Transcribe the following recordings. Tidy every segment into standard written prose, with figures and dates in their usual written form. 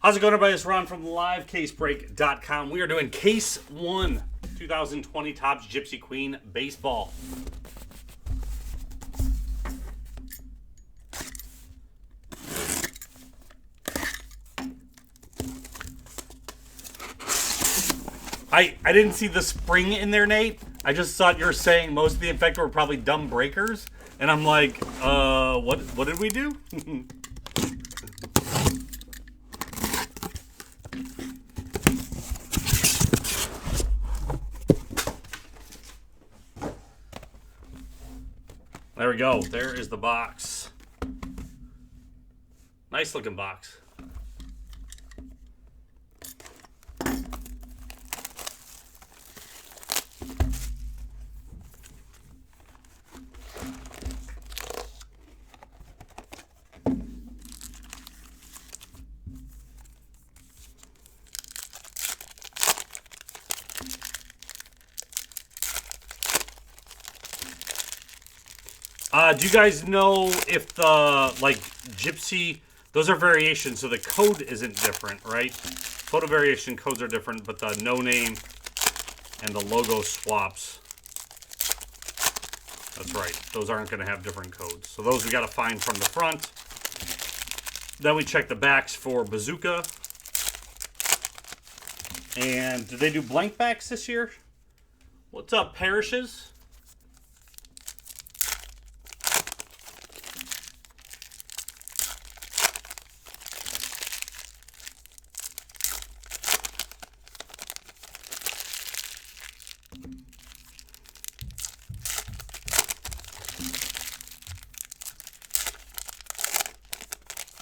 How's it going, everybody? It's Ron from LiveCaseBreak.com. We are doing Case 1, 2020 Topps Gypsy Queen Baseball. I didn't see the spring in there, Nate. I just thought you were saying most of the infected were probably dumb breakers. And I'm like, what did we do? There we go. There is the box. Nice looking box. Do you guys know if the, Gypsy, those are variations, so the code isn't different, right? Photo variation codes are different, but the no name and the logo swaps, that's right, those aren't going to have different codes. So those we got to find from the front. Then we check the backs for Bazooka. And did they do blank backs this year? What's up, Parishes?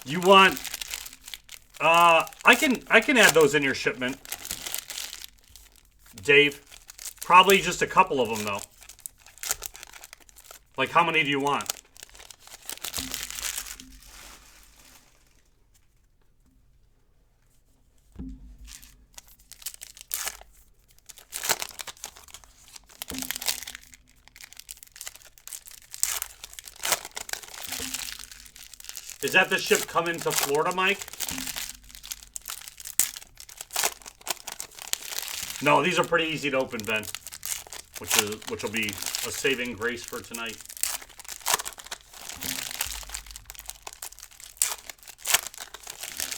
You want, I can add those in your shipment, Dave. Probably just a couple of them, though. Like, how many do you want? Is that the ship coming to Florida, Mike? No, these are pretty easy to open, Ben. Which will be a saving grace for tonight.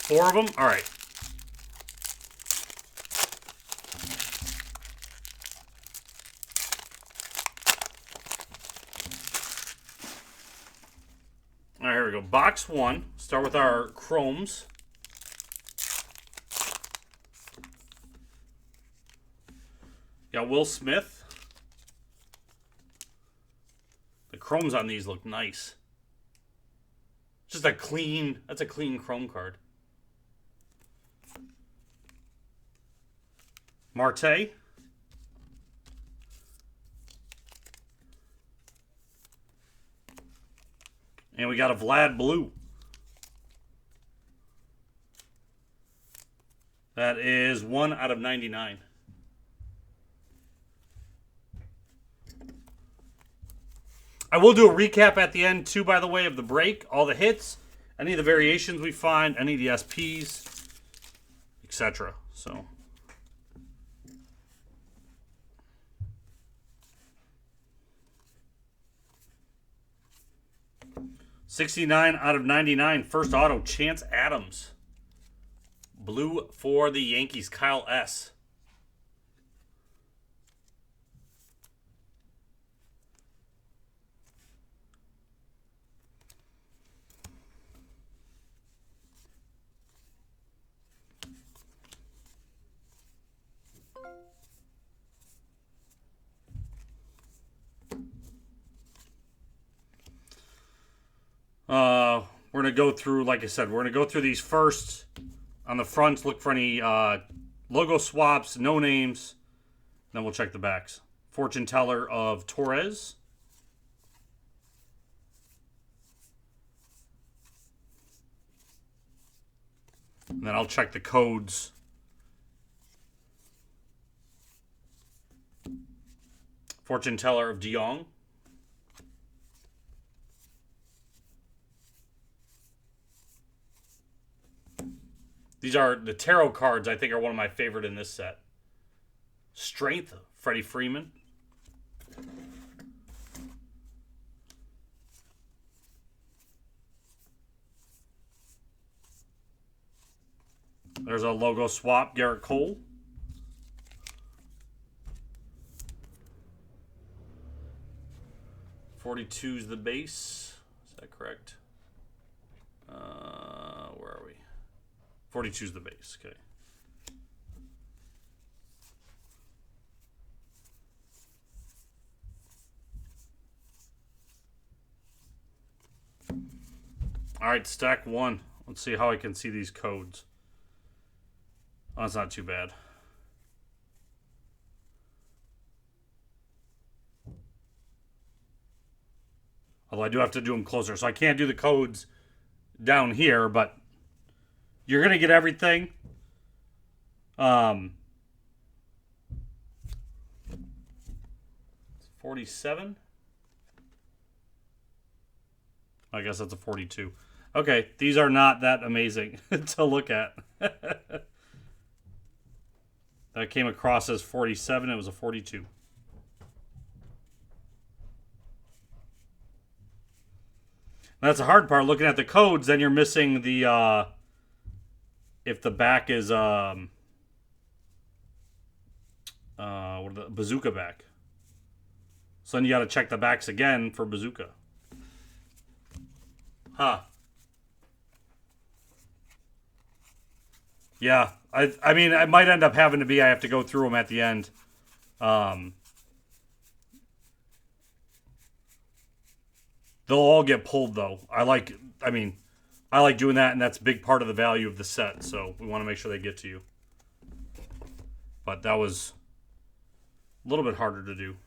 Four of them? All right. All right, here we go. Box one. Start with our chromes. Got Will Smith. The chromes on these look nice. Just a clean, that's a clean chrome card. Marte. And we got a Vlad Blue. That is 1 out of 99. I will do a recap at the end, too, by the way, of the break. All the hits, any of the variations we find, any of the SPs, etc. So, $69 out of 99. First auto, Chance Adams. Blue for the Yankees, Kyle S. We're going to go through, like I said, we're going to go through these first. On the front, look for any logo swaps, no names. Then we'll check the backs. Fortune Teller of Torres. And then I'll check the codes. Fortune Teller of DeYoung. These are the tarot cards. I think are one of my favorite in this set. Strength, Freddie Freeman. There's a logo swap, Garrett Cole. .42's the base. Is that correct? Where are we? 42's the base. Okay. All right, stack one. Let's see how I can see these codes. Oh, that's not too bad. Although I do have to do them closer, so I can't do the codes down here, but you're going to get everything. 47? I guess that's a 42. Okay, these are not that amazing to look at. That came across as 47. It was a 42. That's the hard part. Looking at the codes, then you're missing the if the back is what are the bazooka back. So then you got to check the backs again for bazooka. Huh. Yeah, I mean, I might end up having to be. I have to go through them at the end. They'll all get pulled though. I like doing that, and that's a big part of the value of the set. So we want to make sure they get to you. But that was a little bit harder to do.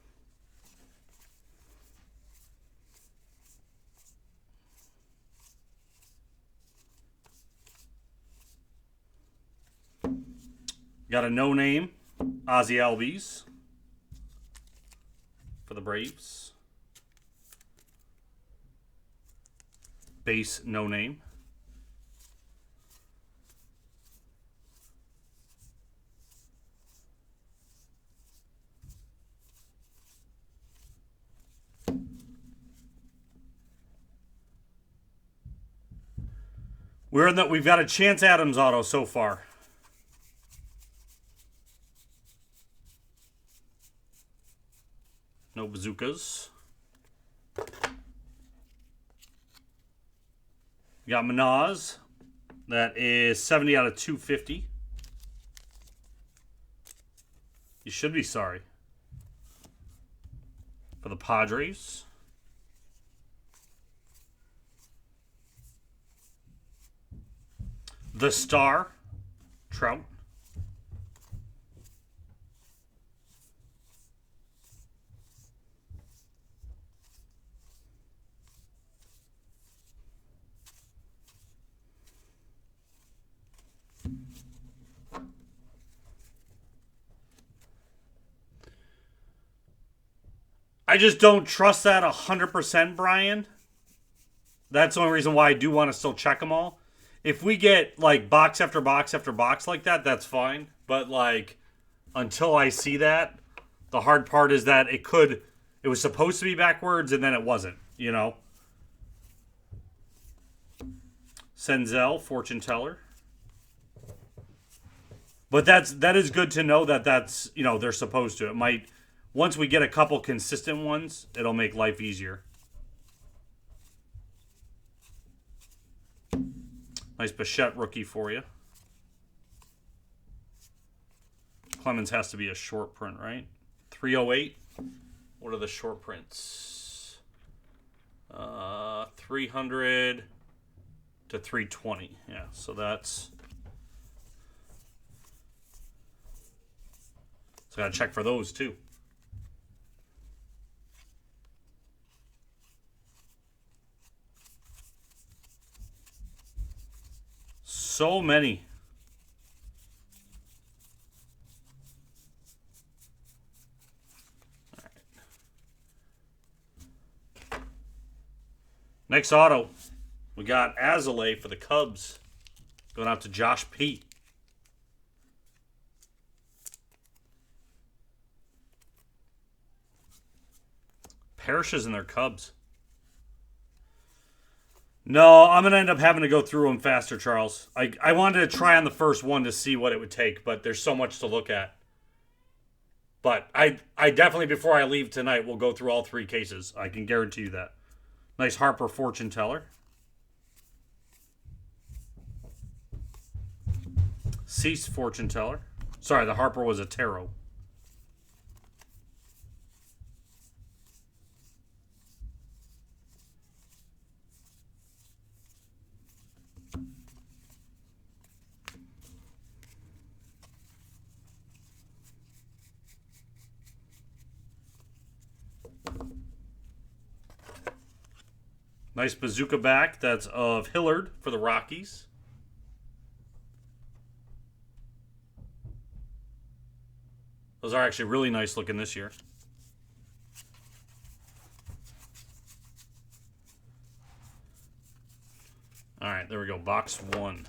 Got a no-name, Ozzy Albies for the Braves. Base no-name. We've got a Chance Adams auto so far. No bazookas. We got Minaz. That is 70 out of 250. You should be sorry. For the Padres. The Star. Trout. I just don't trust that 100%, Brian. That's the only reason why I do want to still check them all. If we get like box after box after box like that, that's fine. But like until I see that, the hard part is that it was supposed to be backwards and then it wasn't, you know. Senzel, fortune teller. But that is good to know that's, you know, they're supposed to. It might, once we get a couple consistent ones, it'll make life easier. Nice Bichette rookie for you. Clemens has to be a short print, right? 308. What are the short prints? 300 to 320. Yeah, so that's... So I gotta check for those too. So many. All right. Next auto, we got Azalea for the Cubs. Going out to Josh P. Parishes and their Cubs. No, I'm going to end up having to go through them faster, Charles. I wanted to try on the first one to see what it would take, but there's so much to look at. But I definitely, before I leave tonight, will go through all 3 cases. I can guarantee you that. Nice Harper fortune teller. Cease fortune teller. Sorry, the Harper was a tarot. Nice bazooka back. That's of Hillard for the Rockies. Those are actually really nice looking this year. All right, there we go. Box 1.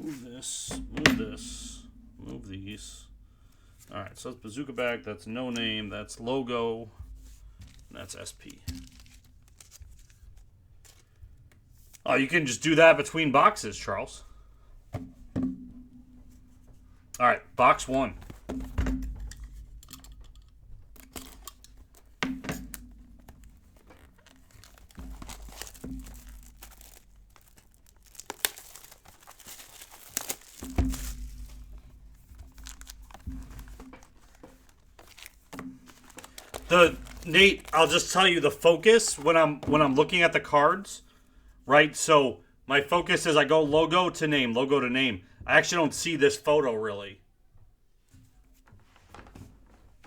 Move this. Move this. Move these. All right, so that's bazooka bag. That's no name. That's logo. And that's SP. Oh, you can just do that between boxes, Charles. All right, box 1. Nate, I'll just tell you the focus when I'm looking at the cards, right? So my focus is I go logo to name, logo to name. I actually don't see this photo really.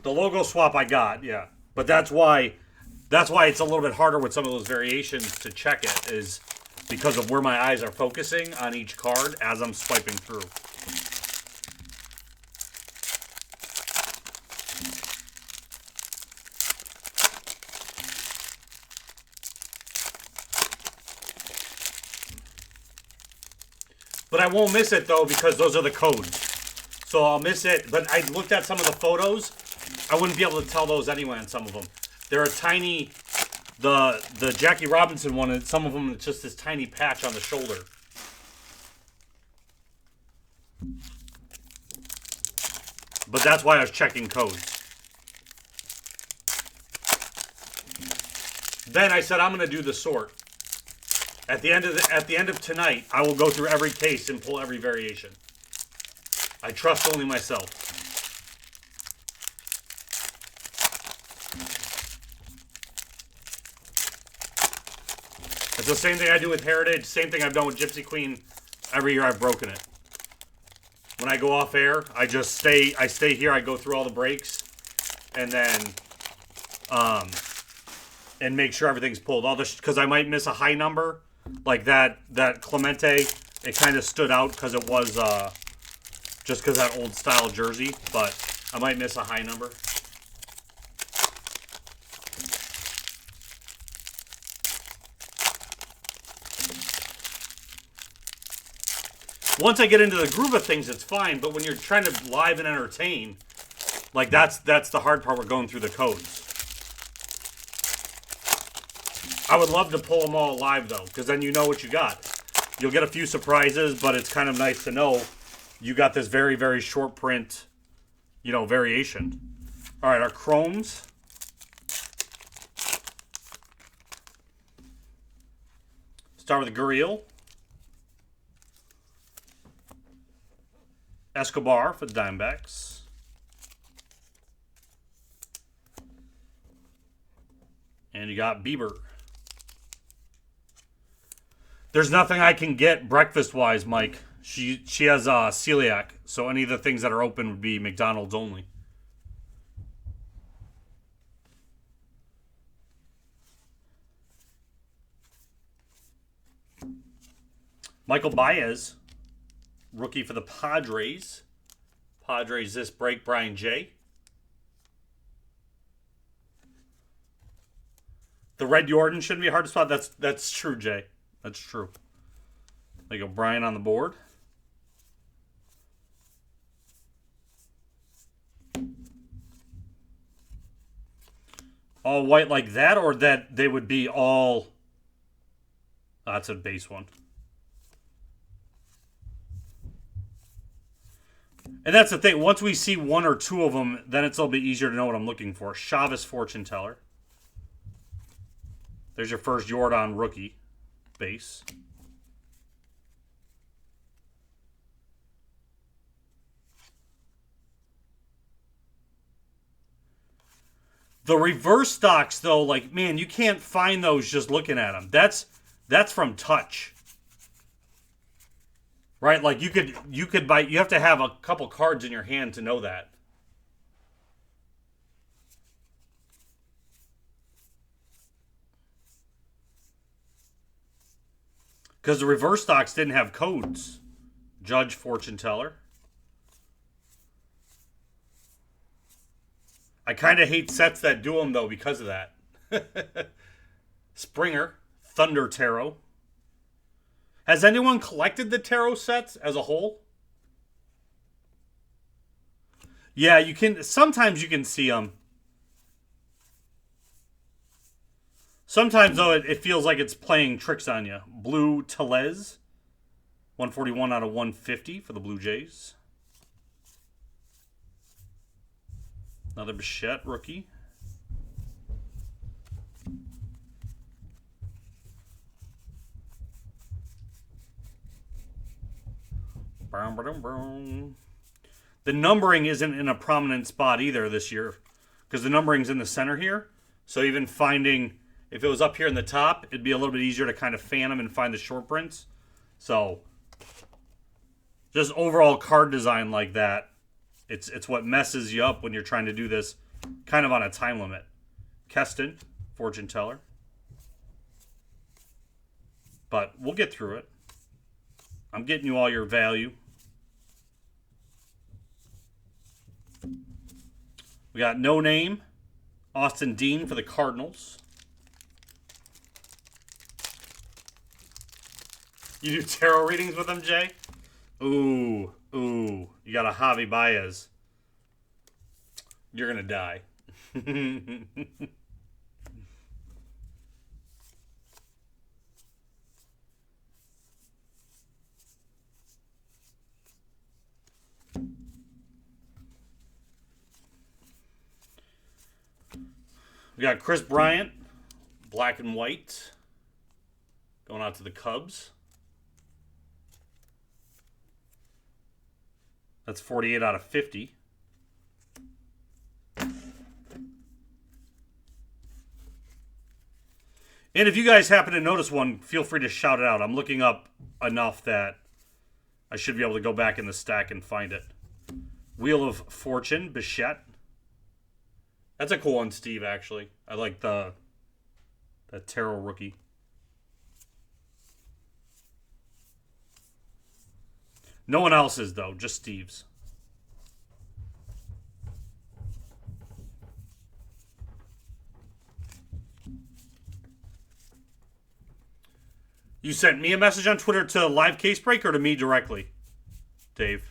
The logo swap I got, yeah. But that's why it's a little bit harder with some of those variations to check it, is because of where my eyes are focusing on each card as I'm swiping through. But I won't miss it, though, because those are the codes. So I'll miss it. But I looked at some of the photos. I wouldn't be able to tell those anyway on some of them. They're a tiny... The Jackie Robinson one, and some of them, it's just this tiny patch on the shoulder. But that's why I was checking codes. Then I said, I'm going to do the sort. At the end of tonight, I will go through every case and pull every variation. I trust only myself. It's the same thing I do with Heritage, same thing I've done with Gypsy Queen. Every year I've broken it. When I go off air, I stay here, I go through all the breaks, and then and make sure everything's pulled. Because I might miss a high number. Like that Clemente, it kind of stood out because it was just because that old style jersey, but I might miss a high number. Once I get into the groove of things, it's fine, but when you're trying to live and entertain, like that's the hard part with going through the codes. I would love to pull them all live, though, because then you know what you got. You'll get a few surprises, but it's kind of nice to know you got this very, very short print, variation. All right, our chromes. Start with the Gurriel. Escobar for the Diamondbacks. And you got Bieber. There's nothing I can get breakfast-wise, Mike. She has celiac, so any of the things that are open would be McDonald's only. Michael Baez, rookie for the Padres. Padres this break, Brian J. The Red Jordan shouldn't be hard to spot. That's true, Jay. That's true. Like O'Brien on the board. All white like that, or that they would be all... Oh, that's a base one. And that's the thing. Once we see one or two of them, then it's a little bit easier to know what I'm looking for. Chavez Fortune Teller. There's your first Jordan rookie base. The reverse stocks, though, like, man, you can't find those just looking at them. That's from touch. Right? Like, you could buy, you have to have a couple cards in your hand to know that. Because the reverse stocks didn't have codes. Judge Fortune Teller. I kind of hate sets that do them, though, because of that. Springer, Thunder Tarot. Has anyone collected the tarot sets as a whole? Yeah, you can. Sometimes you can see them. Sometimes, though, it feels like it's playing tricks on you. Blue Telez. 141 out of 150 for the Blue Jays. Another Bichette rookie. The numbering isn't in a prominent spot either this year, because the numbering's in the center here. So even finding, if it was up here in the top, it'd be a little bit easier to kind of fan them and find the short prints. So just overall card design like that, it's what messes you up when you're trying to do this kind of on a time limit. Keston, Fortune Teller. But we'll get through it. I'm getting you all your value. We got No Name, Austin Dean for the Cardinals. You do tarot readings with them, Jay? Ooh. You got a Javi Baez. You're going to die. We got Chris Bryant, black and white, going out to the Cubs. That's 48 out of 50. And if you guys happen to notice one, feel free to shout it out. I'm looking up enough that I should be able to go back in the stack and find it. Wheel of Fortune, Bichette. That's a cool one, Steve, actually. I like that tarot rookie. No one else's, though. Just Steve's. You sent me a message on Twitter to Live Case Break or to me directly, Dave?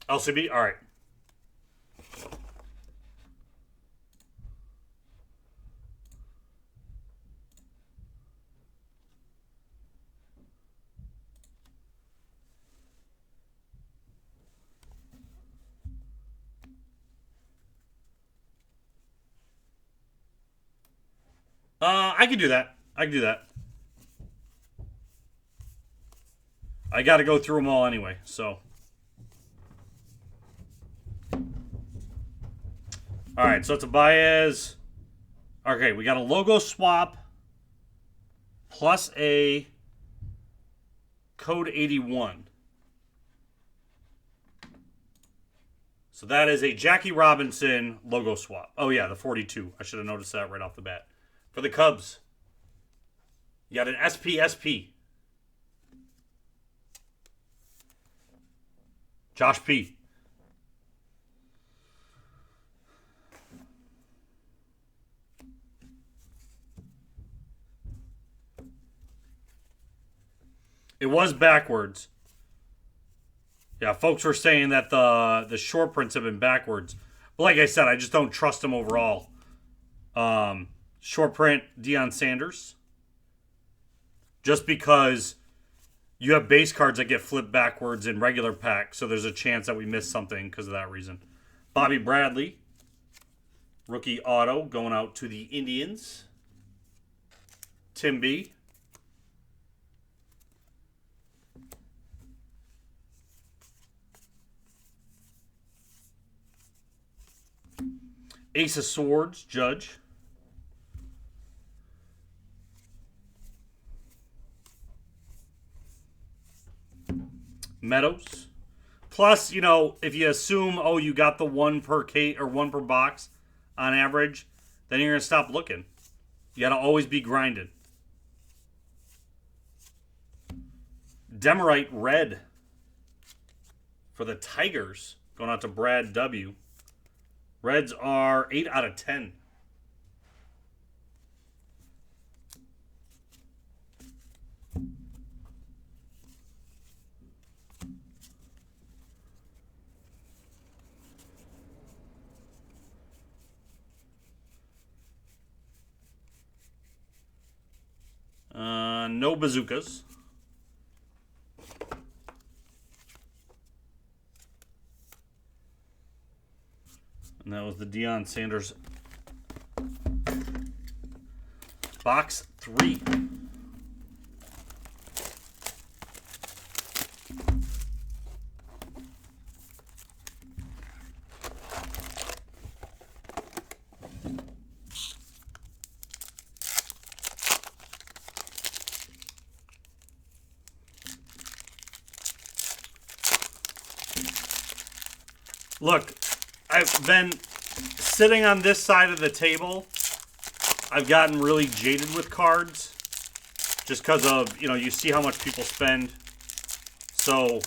LCB? All right. I can do that. I got to go through them all anyway, so. All right, so it's a Baez. Okay, we got a logo swap plus a code 81. So that is a Jackie Robinson logo swap. Oh, yeah, the 42. I should have noticed that right off the bat. For the Cubs, you got an SPSP. Josh P. It was backwards. Yeah, folks were saying that the short prints have been backwards. But like I said, I just don't trust them overall. Short print, Deion Sanders. Just because you have base cards that get flipped backwards in regular pack, so there's a chance that we miss something because of that reason. Bobby Bradley. Rookie auto going out to the Indians. Tim B. Ace of Swords, Judge. Meadows. Plus, you know, if you assume, oh, you got the one per case or one per box on average, then you're going to stop looking. You got to always be grinding. Demerite Red for the Tigers. Going out to Brad W. Reds are 8 out of 10. No bazookas. And that was the Deion Sanders box 3. Look, I've been sitting on this side of the table. I've gotten really jaded with cards just because of, you know, you see how much people spend. So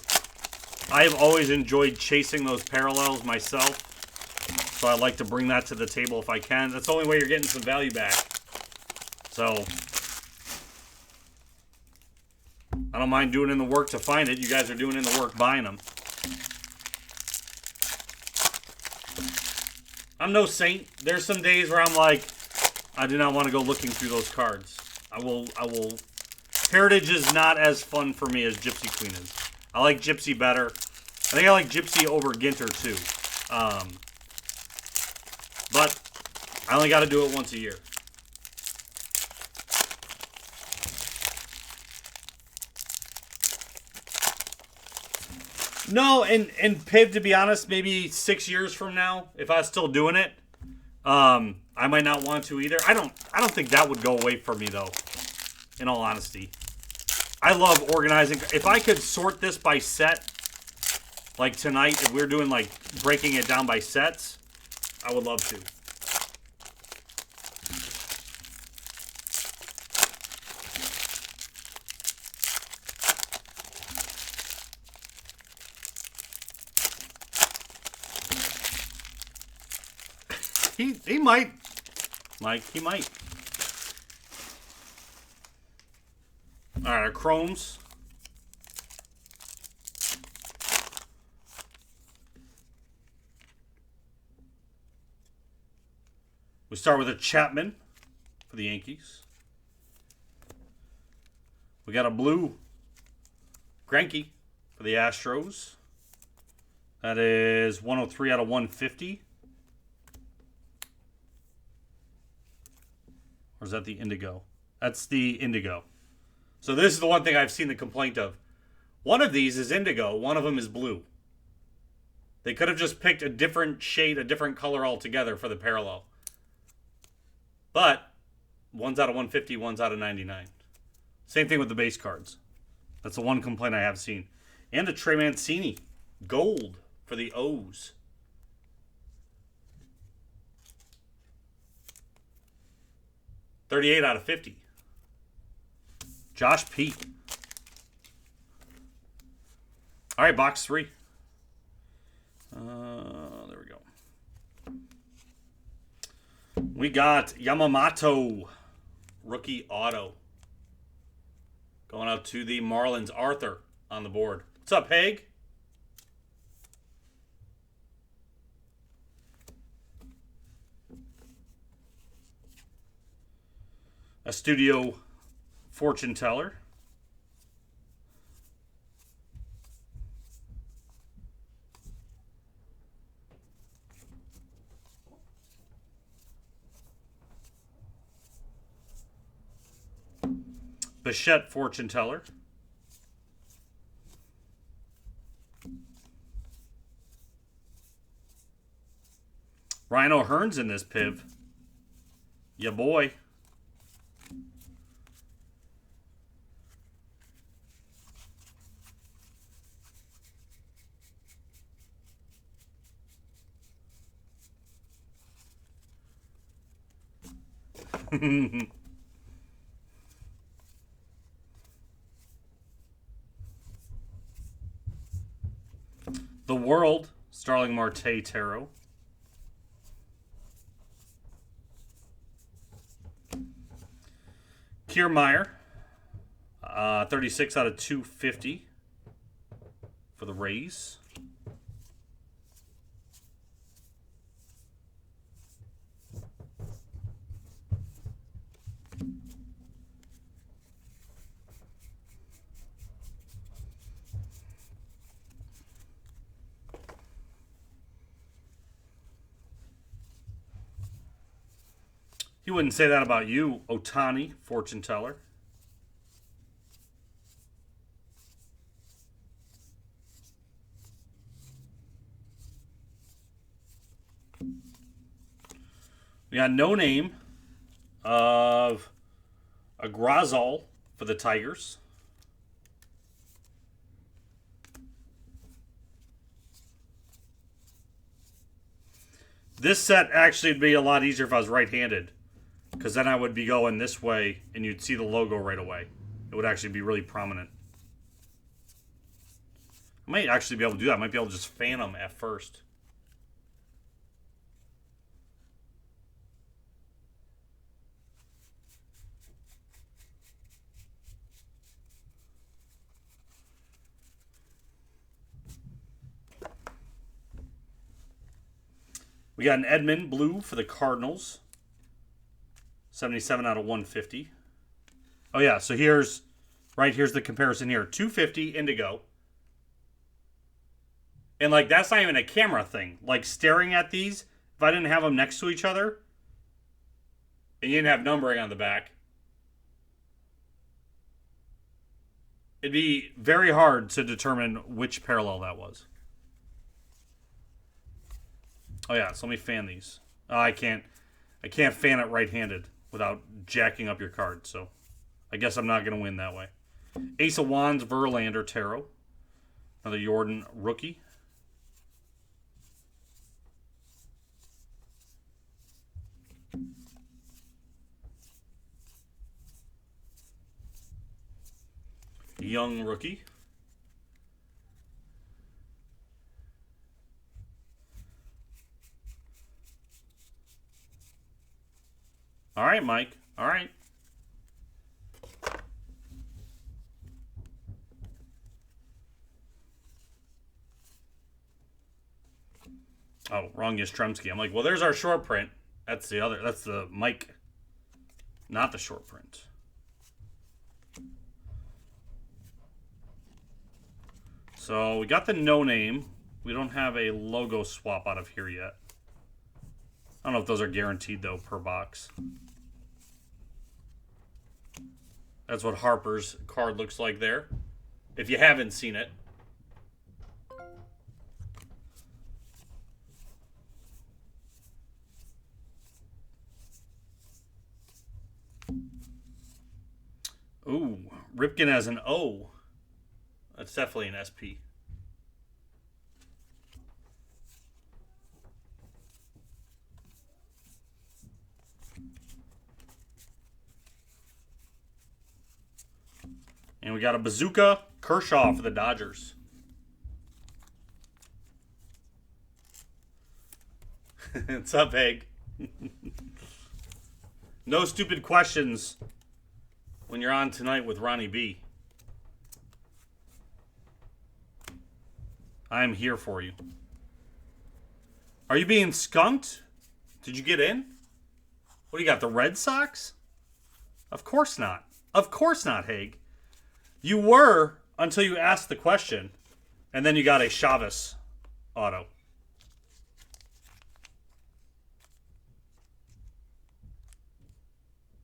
I've always enjoyed chasing those parallels myself. So I like to bring that to the table if I can. That's the only way you're getting some value back. So I don't mind doing in the work to find it. You guys are doing in the work buying them. I'm no saint. There's some days where I'm like, I do not want to go looking through those cards. I will. Heritage is not as fun for me as Gypsy Queen is. I like Gypsy better. I think I like Gypsy over Ginter too. But I only got to do it once a year. No, and Piv, to be honest, maybe 6 years from now, if I was still doing it, I might not want to either. I don't think that would go away for me though. In all honesty, I love organizing. If I could sort this by set, like tonight, if we're doing like breaking it down by sets, I would love to. He might. Mike, he might. All right, our chromes. We start with a Chapman for the Yankees. We got a blue Greinke for the Astros. That is 103 out of 150. Or is that the indigo? That's the indigo. So this is the one thing I've seen the complaint of. One of these is indigo. One of them is blue. They could have just picked a different shade, a different color altogether for the parallel. But one's out of 150, one's out of 99. Same thing with the base cards. That's the one complaint I have seen. And a Trey Mancini. Gold for the O's. $38 out of 50. Josh P. All right, box 3. We got Yamamoto, rookie auto. Going out to the Marlins, Arthur on the board. What's up, Haig? A studio fortune teller. Bichette fortune teller. Ryan O'Hearn's in this piv. Ya boy. The World, Starling Marte Tarot. Kiermaier, 36 out of 250 for the Rays. He wouldn't say that about you, Otani, fortune teller. We got no name of a Grazal for the Tigers. This set actually would be a lot easier if I was right-handed, because then I would be going this way and you'd see the logo right away. It would actually be really prominent. I might actually be able to do that. I might be able to just fan them at first. We got an Edmund blue for the Cardinals. 77 out of 150. Oh, yeah. So here's the comparison here. 250 indigo. And, like, that's not even a camera thing. Like, staring at these, if I didn't have them next to each other, and you didn't have numbering on the back, it'd be very hard to determine which parallel that was. Oh, yeah. So let me fan these. Oh, I can't fan it right-handed without jacking up your card, so I guess I'm not going to win that way. Ace of Wands, Verlander, Tarot. Another Jordan rookie. Young rookie. All right, Mike. All right. Oh, wrong Yastrzemski. I'm like, well, there's our short print. That's the other. That's the Mike, not the short print. So we got the no name. We don't have a logo swap out of here yet. I don't know if those are guaranteed, though, per box. That's what Harper's card looks like there, if you haven't seen it. Ooh, Ripken as an O. That's definitely an SP. And we got a Bazooka Kershaw for the Dodgers. What's up, Egg? No stupid questions when you're on tonight with Ronnie B. I'm here for you. Are you being skunked? Did you get in? What do you got, the Red Sox? Of course not. Of course not, Haig. You were until you asked the question, and then you got a Chavez auto.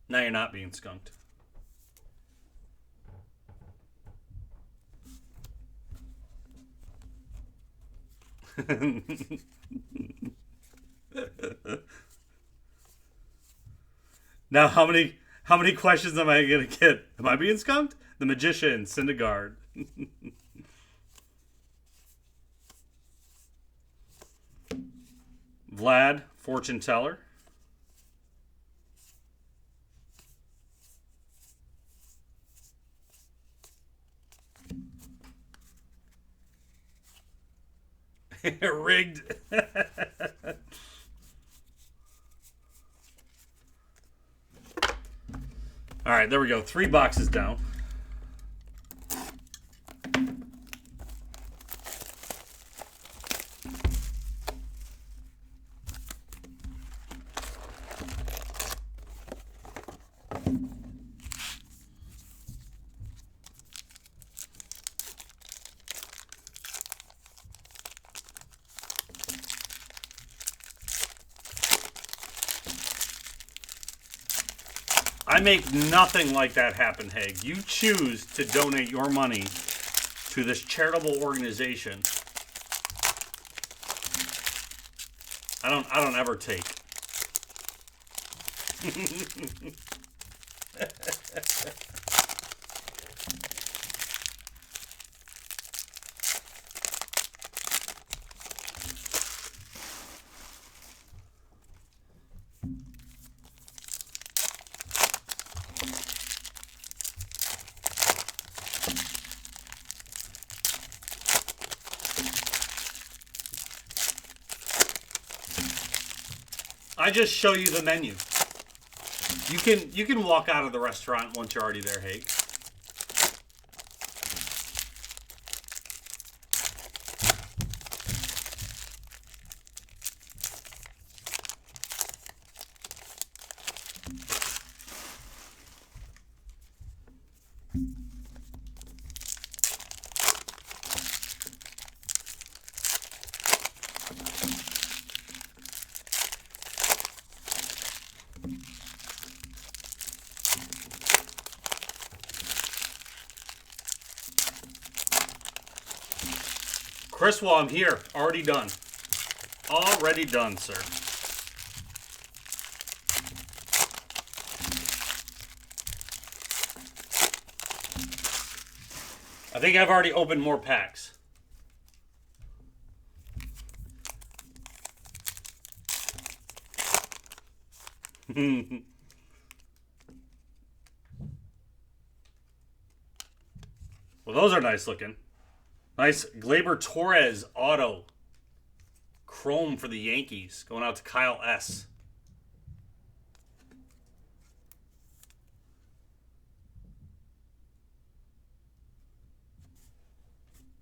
Now you're not being skunked. Now, how many questions am I gonna get? Am I being skunked? The Magician, Syndergaard. Vlad, Fortune Teller. Rigged. All right, there we go. 3 boxes down. I make nothing like that happen, Haig. You choose to donate your money to this charitable organization. I don't ever take. I just show you the menu. You can walk out of the restaurant once you're already there, Haig. Chris, while I'm here, already done. Already done, sir. I think I've already opened more packs. Well, those are nice looking. Nice Gleyber Torres auto. Chrome for the Yankees. Going out to Kyle S.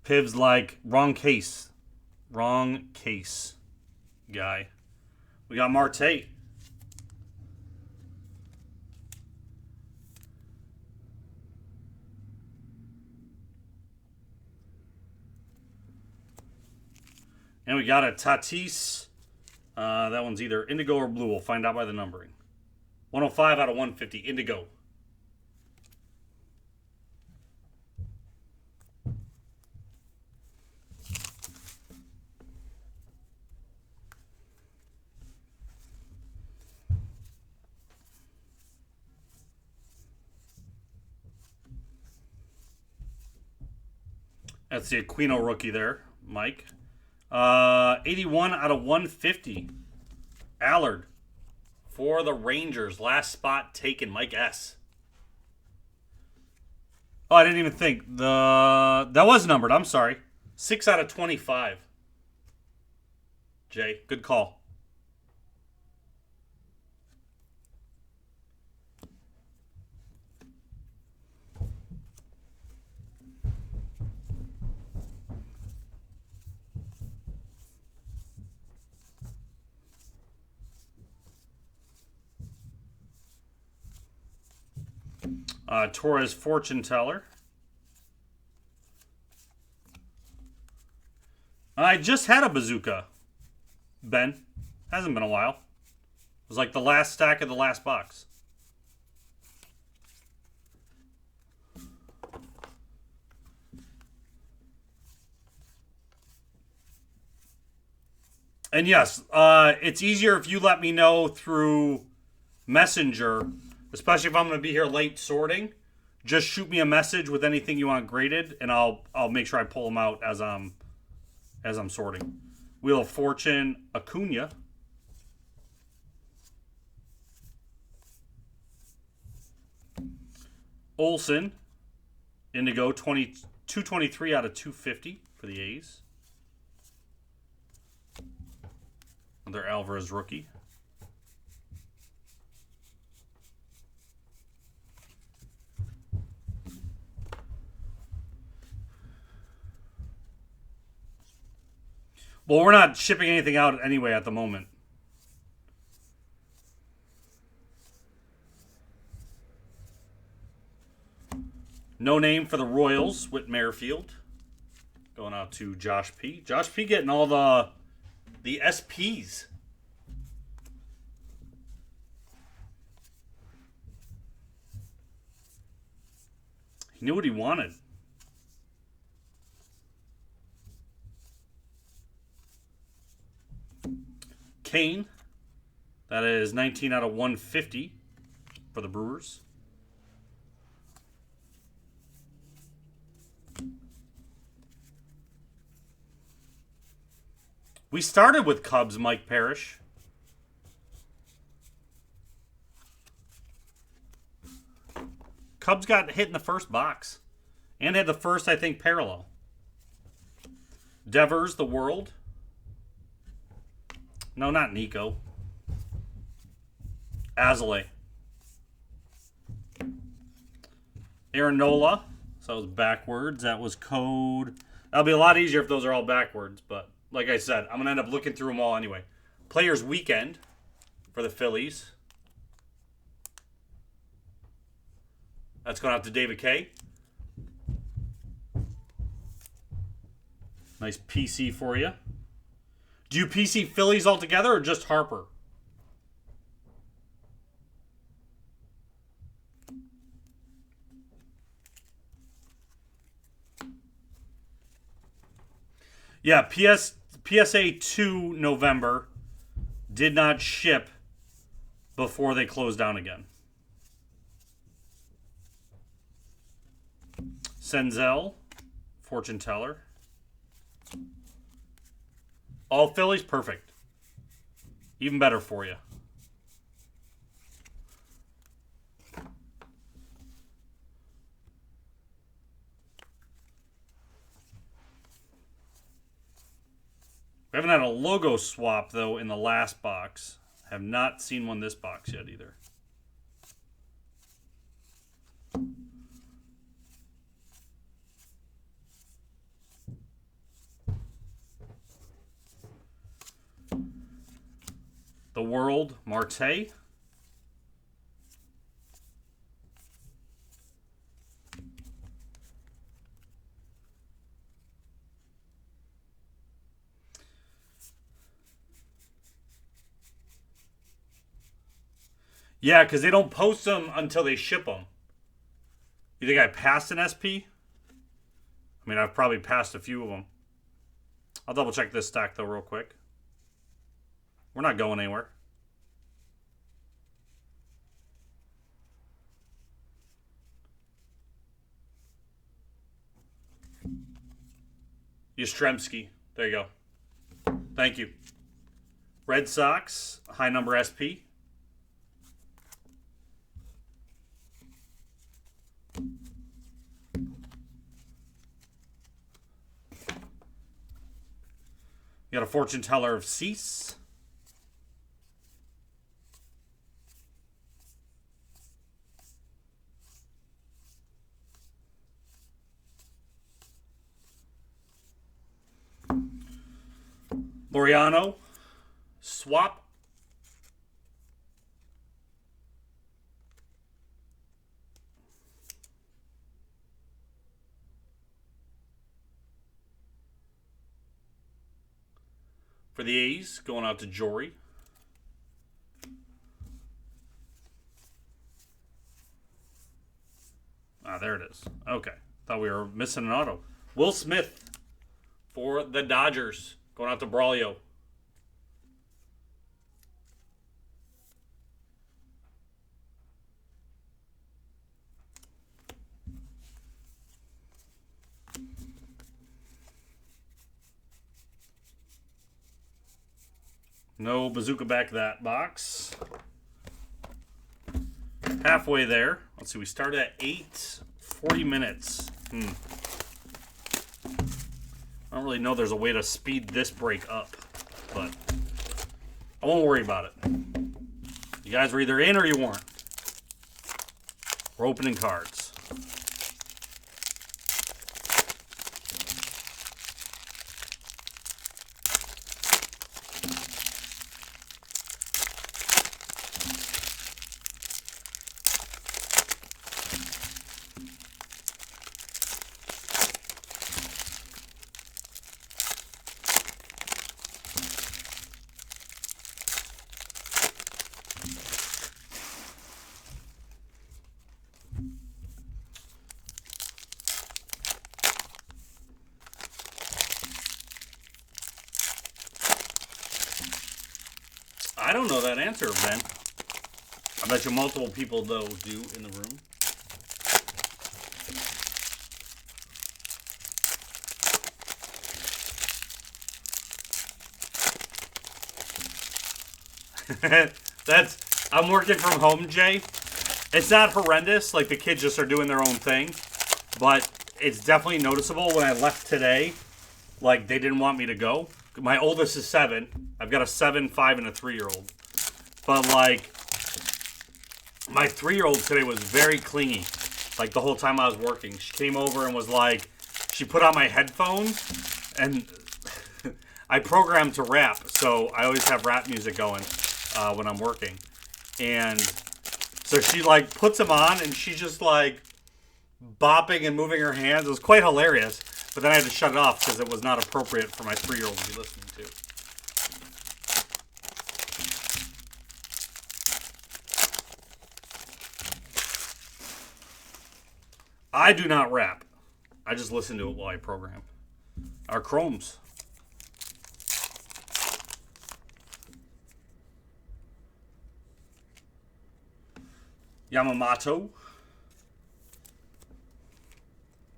Piv's like, wrong case. Wrong case, guy. We got Marte. And we got a Tatis. That one's either indigo or blue. We'll find out by the numbering. 105 out of 150. Indigo. That's the Aquino rookie there, Mike. 81 out of 150. Allard for the Rangers. Last spot taken. Mike S. Oh, I didn't even think. That was numbered. I'm sorry. 6 out of 25. Jay, good call. Torres Fortune Teller. I just had a bazooka, Ben. Hasn't been a while. It was like the last stack of the last box. And yes, it's easier if you let me know through Messenger, especially if I'm going to be here late sorting. Just shoot me a message with anything you want graded, and I'll make sure I pull them out as I'm sorting. Wheel of Fortune, Acuna. Olsen, Indigo, 223 out of 250 for the A's. Another Alvarez rookie. Well, we're not shipping anything out anyway at the moment. No name for the Royals, Whit Merrifield. Going out to Josh P. Josh P getting all the SPs. He knew what he wanted. Kane. That is 19 out of 150 for the Brewers. We started with Cubs, Mike Parrish. Cubs got hit in the first box. And had the first, I think, parallel. Devers, the World. No, not Nico. Azalea. Aaron Nola. So that was backwards. That was code. That'll be a lot easier if those are all backwards, but like I said, I'm going to end up looking through them all anyway. Players Weekend for the Phillies. That's going out to David K. Nice PC for you. Do you PC Phillies altogether or just Harper? Yeah, PSA 2 November did not ship before they closed down again. Senzel, Fortune Teller. All Phillies, perfect. Even better for you. We haven't had a logo swap, though, in the last box. Have not seen one this box yet, either. The World, Marte. Yeah, because they don't post them until they ship them. You think I passed an SP? I mean, I've probably passed a few of them. I'll double check this stack, though, real quick. We're not going anywhere. Yastrzemski. There you go. Thank you. Red Sox, high number SP. You got a Fortune Teller of Cease. Laureano. Swap. For the A's, going out to Jory. Ah, there it is. Okay. Thought we were missing an auto. Will Smith for the Dodgers, going out to Braulio. No bazooka back that box. Halfway there. Let's see, we started at 8:40 minutes. I don't really know there's a way to speed this break up, but I won't worry about it. You guys were either in or you weren't. We're opening cards. I don't know that answer, Ben. I bet you multiple people, though, do in the room. I'm working from home, Jay. It's not horrendous, like the kids just are doing their own thing, but it's definitely noticeable. When I left today, like they didn't want me to go. My oldest is 7. I've got a 7, 5, and a 3-year-old. But like my 3-year-old today was very clingy, like the whole time I was working. She came over and was like, she put on my headphones, and I programmed to rap, so I always have rap music going when I'm working. And so she like puts them on, and she's just like bopping and moving her hands. It was quite hilarious, but then I had to shut it off because it was not appropriate for my 3-year-old to be listening to. I do not rap. I just listen to it while I program. Our chromes. Yamamoto.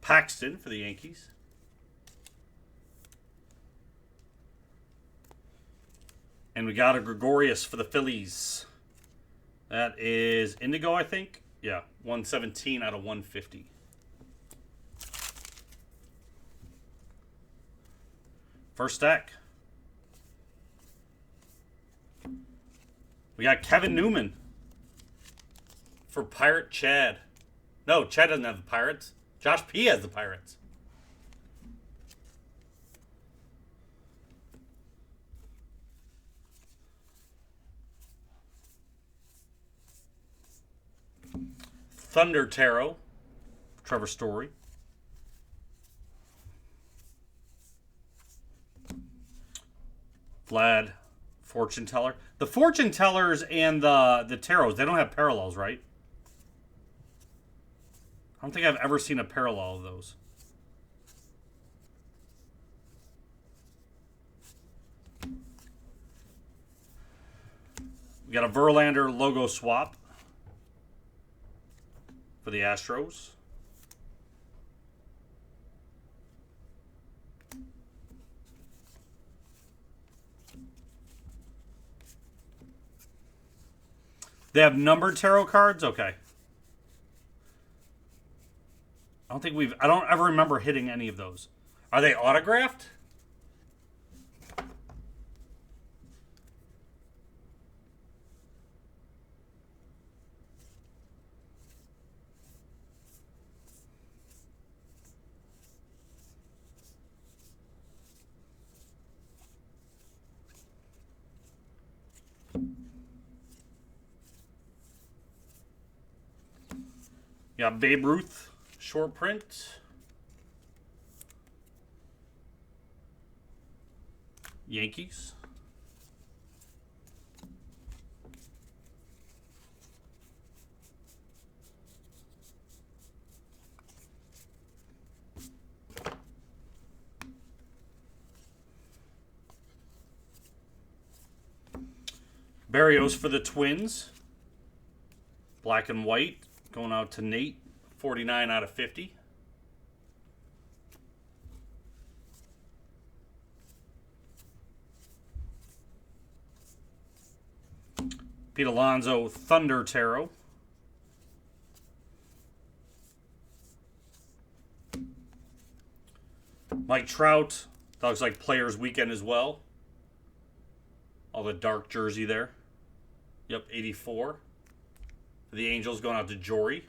Paxton for the Yankees. And we got a Gregorius for the Phillies. That is Indigo, I think. Yeah, 117 out of 150. First stack. We got Kevin Newman for Pirate Chad. No, Chad doesn't have the Pirates. Josh P has the Pirates. Thunder Tarot, Trevor Story. Vlad, Fortune Teller. The Fortune Tellers and the Tarots, they don't have parallels, right? I don't think I've ever seen a parallel of those. We got a Verlander logo swap for the Astros. They have numbered tarot cards? Okay. I don't ever remember hitting any of those. Are they autographed? Yeah, Babe Ruth, short print. Yankees. Barrios for the Twins. Black and white. Going out to Nate. 49 out of 50. Pete Alonso, Thunder Tarot. Mike Trout. That looks like Players Weekend as well. All the dark jersey there. Yep, 84. For the Angels going out to Jory.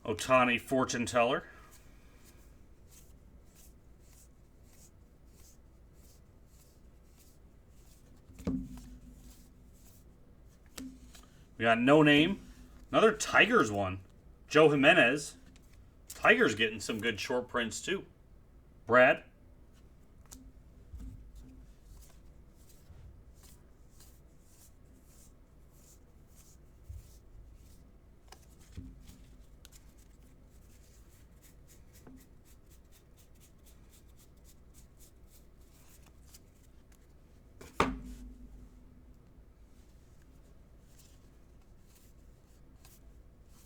Ohtani, Fortune Teller. We got No Name. Another Tigers one. Joe Jimenez. Tigers getting some good short prints too. Brad.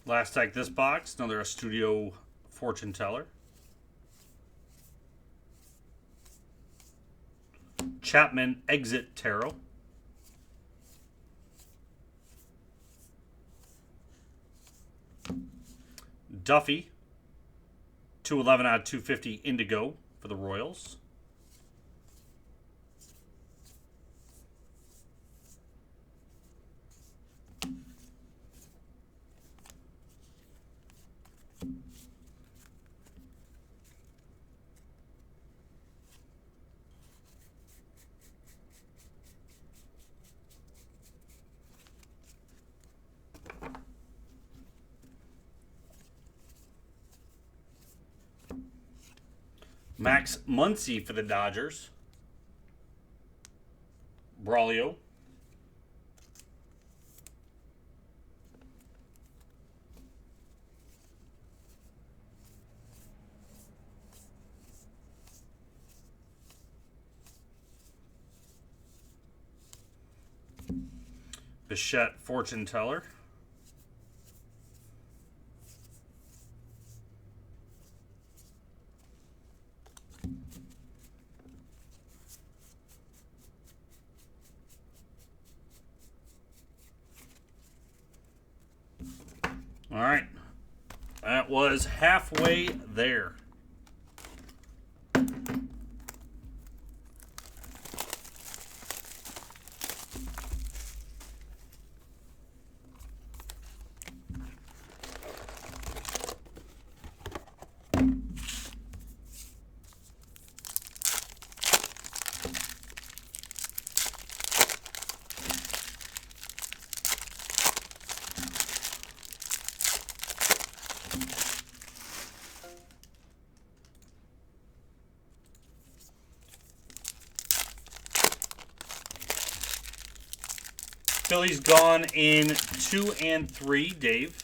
Last take this box, another Studio Fortune Teller. Chapman Exit Tarot. Duffy, 211 out of 250 Indigo for the Royals. Max Muncy for the Dodgers. Braulio. Bichette Fortune Teller. All right. That was halfway there. Phillies gone in 2 and 3, Dave.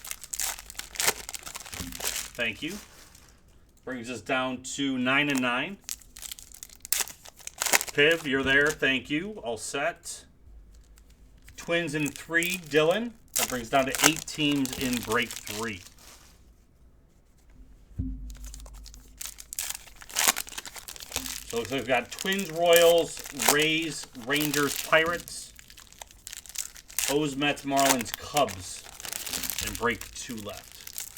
Thank you. Brings us down to 9 and 9. Piv, you're there. Thank you. All set. Twins in 3, Dylan. That brings down to 8 teams in break 3. So it looks like we've got Twins, Royals, Rays, Rangers, Pirates. O's, Mets, Marlins, Cubs, and break 2 left.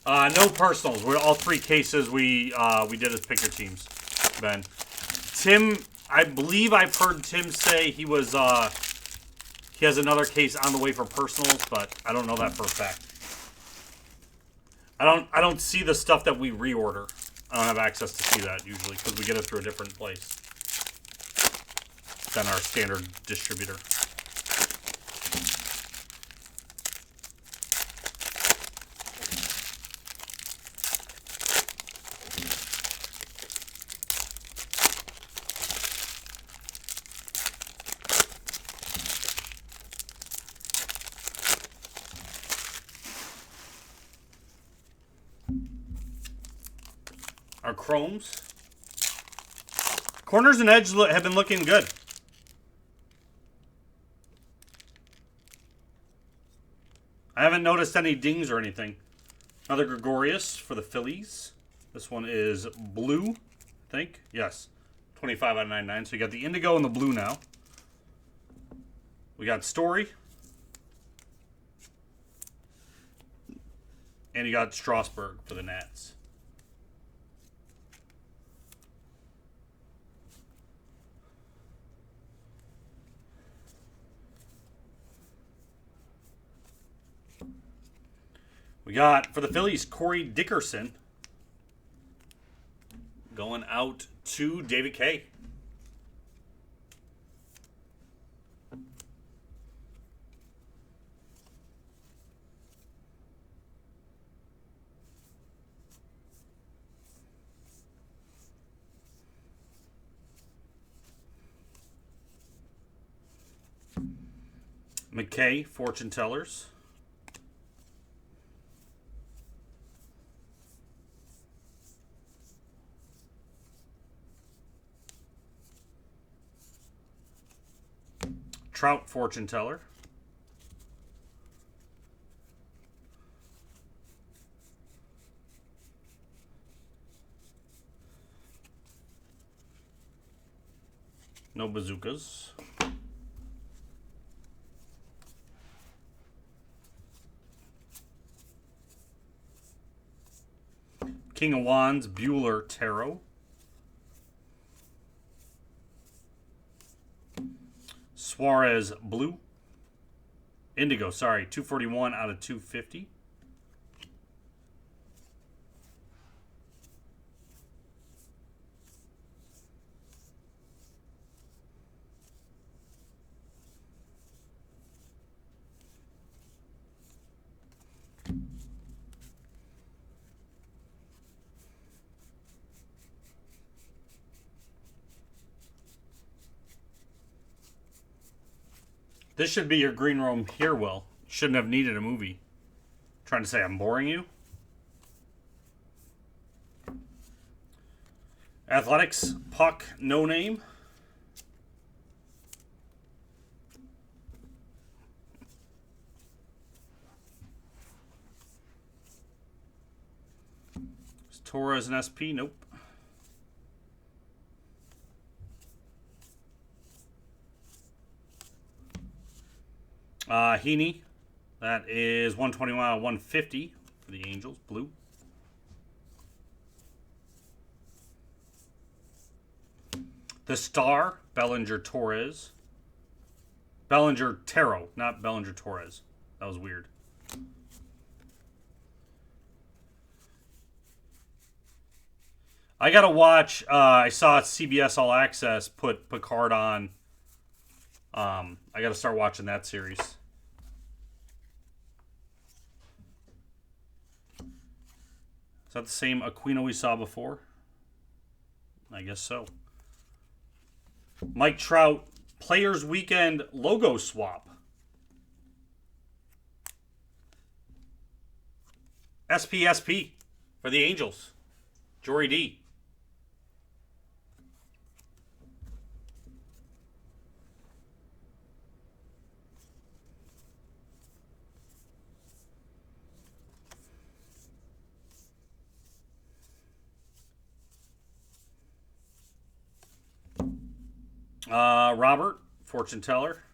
No personals. We're all 3 cases we did as pick your teams, Ben. Tim, I believe I've heard Tim say he was he has another case on the way for personals, but I don't know that for a fact. I don't see the stuff that we reorder. I don't have access to see that usually because we get it through a different place than our standard distributor. Our chromes. Corners and edge have been looking good. I haven't noticed any dings or anything. Another Gregorius for the Phillies. This one is blue, I think. Yes. 25 out of 99. So you got the indigo and the blue now. We got Story. And you got Strasburg for the Nats. We got, for the Phillies, Corey Dickerson. Going out to David K. McKay, Fortune Tellers. Trout, Fortune Teller. No bazookas. King of Wands, Bueller Tarot. Suarez blue. Indigo, sorry, 241 out of 250. This should be your green room here, Will. Shouldn't have needed a movie. Trying to say I'm boring you? Athletics, Puck, no name. Is Torres an SP? Nope. Heaney, that is 121 out of 150 for the Angels, blue. The Star, Bellinger Torres. Bellinger Tarot, not Bellinger Torres. That was weird. I gotta watch. I saw CBS All Access put Picard on. I gotta start watching that series. Is that the same Aquino we saw before? I guess so. Mike Trout, Players Weekend logo swap. SPSP for the Angels. Jory D. Robert, Fortune Teller.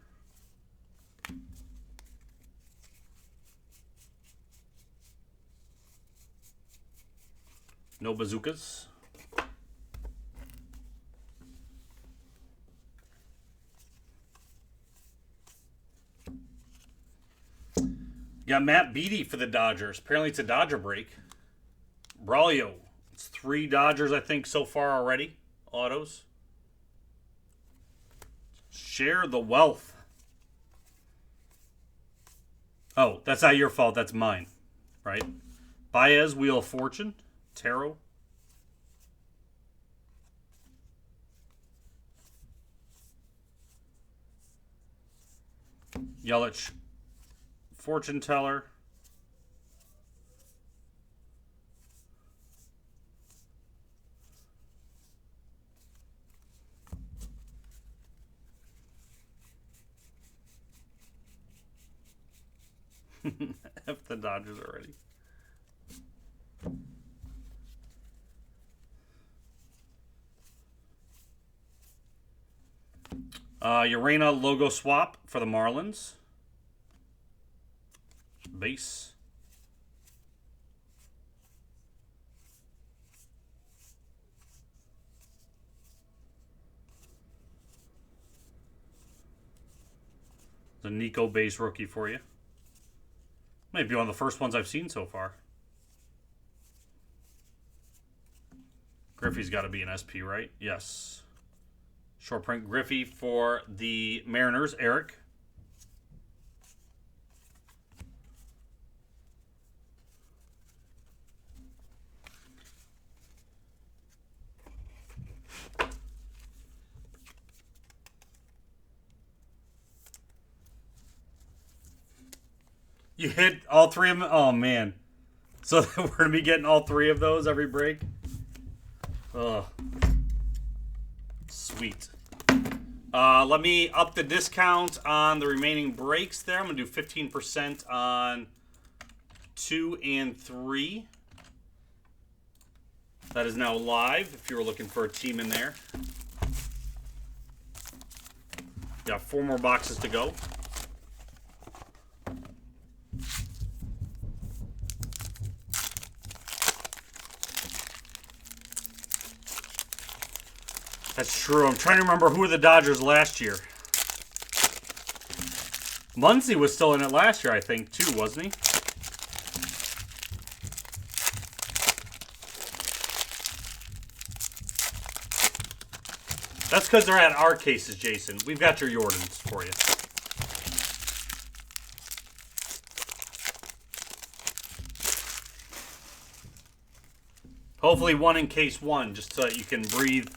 No bazookas. Got Matt Beattie for the Dodgers. Apparently it's a Dodger break. Braulio. It's 3 Dodgers, I think, so far already. Autos. Share the wealth. Oh, that's not your fault. That's mine. Right? Baez, Wheel of Fortune. Tarot. Yelich, Fortune Teller. F the Dodgers already. Urena logo swap for the Marlins. Base. The Nico base rookie for you. Might be one of the first ones I've seen so far. Griffey's got to be an SP, right? Yes. Short print Griffey for the Mariners, Eric. You hit all three of them? Oh, man. So we're going to be getting all three of those every break? Ugh. Sweet. Let me up the discount on the remaining breaks there. I'm going to do 15% on 2 and 3. That is now live if you were looking for a team in there. Got 4 more boxes to go. That's true. I'm trying to remember who were the Dodgers last year. Muncy was still in it last year, I think, too, wasn't he? That's because they're at our cases, Jason. We've got your Jordans for you. Hopefully one in case one, just so that you can breathe.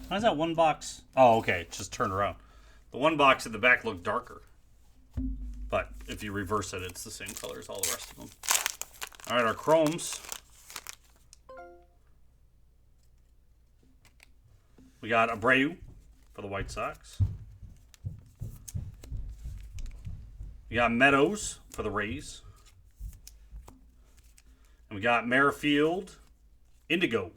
Why is that one box? Oh, okay. Just turn around. The one box at the back looked darker. But if you reverse it, it's the same color as all the rest of them. All right, our chromes. We got Abreu for the White Sox. We got Meadows for the Rays. And we got Merrifield Indigo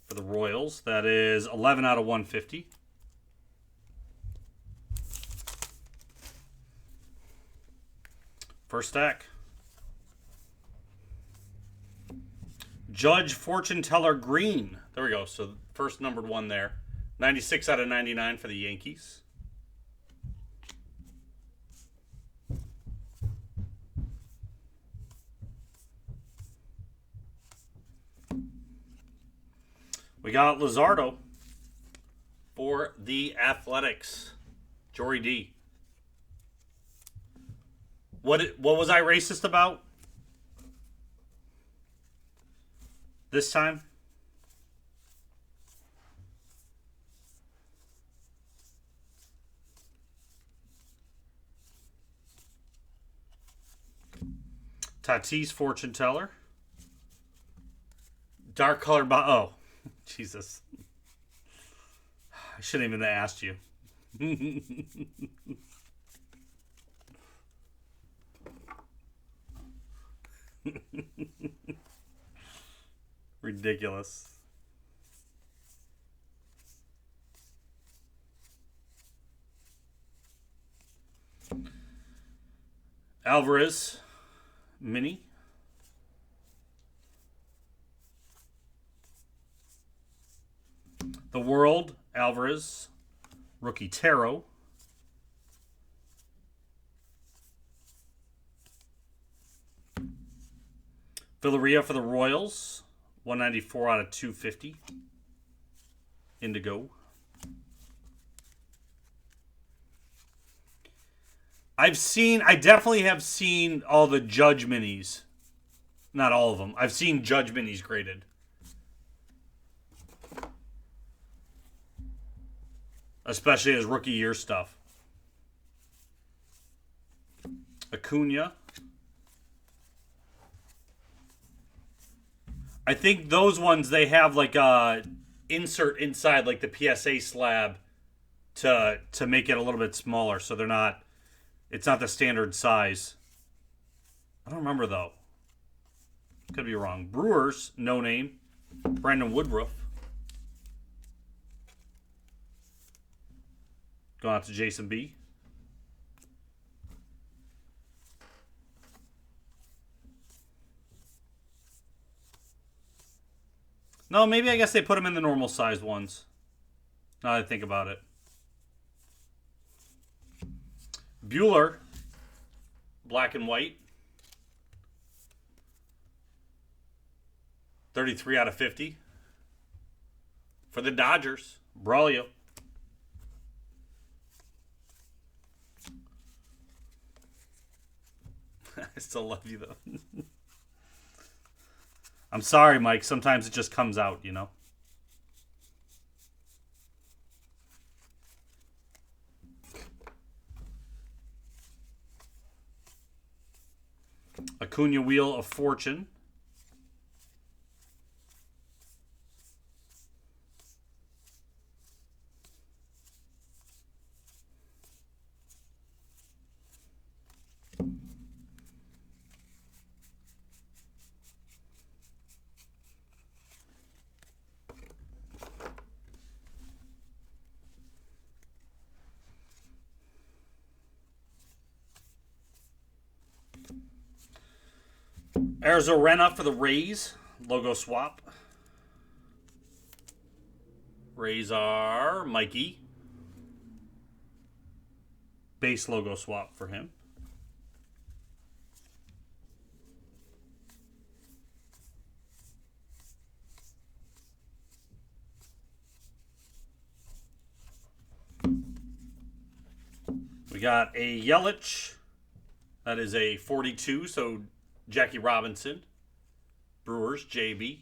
for the Royals. That is 11 out of 150. First stack. Judge Fortune Teller Green. There we go. So first numbered one there. 96 out of 99 for the Yankees. We got Luzardo for the Athletics. Jory D. What was I racist about this time? Tatis Fortune Teller. Dark color. Oh, Jesus. I shouldn't even have asked you. Ridiculous. Alvarez, mini. The World, Alvarez, rookie Tarot. Villarreal for the Royals, 194 out of 250. Indigo. I definitely have seen all the Judge minis. Not all of them. I've seen Judge minis graded. Especially as rookie year stuff. Acuna. I think those ones, they have like a insert inside like the PSA slab to make it a little bit smaller, so they're not, it's not the standard size. I don't remember though. Could be wrong. Brewers, no name. Brandon Woodruff. Going out to Jason B. No, maybe I guess they put them in the normal sized ones. Now that I think about it. Bueller, black and white. 33 out of 50. For the Dodgers, Braulio. I still love you, though. I'm sorry, Mike. Sometimes it just comes out, you know? Acuna Wheel of Fortune. Arizona for the Rays. Logo swap. Rays are Mikey. Base logo swap for him. We got a Yelich. That is a 42, so Jackie Robinson. Brewers, JB.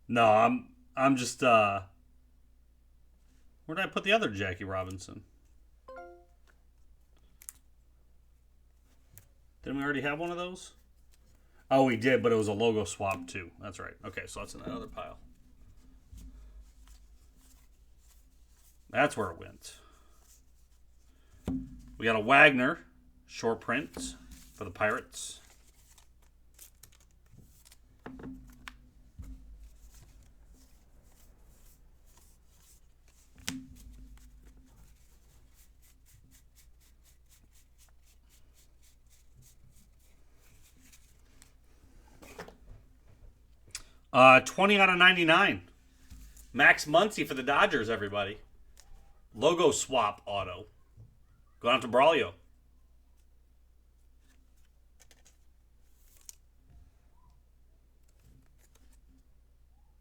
No, I'm just where did I put the other Jackie Robinson? Didn't we already have one of those? Oh, we did, but it was a logo swap too. That's right. Okay, so that's in that other pile. That's where it went. We got a Wagner short print for the Pirates. Uh, 20 out of 99. Max Muncy for the Dodgers, everybody. Logo swap auto. Going out to Braulio.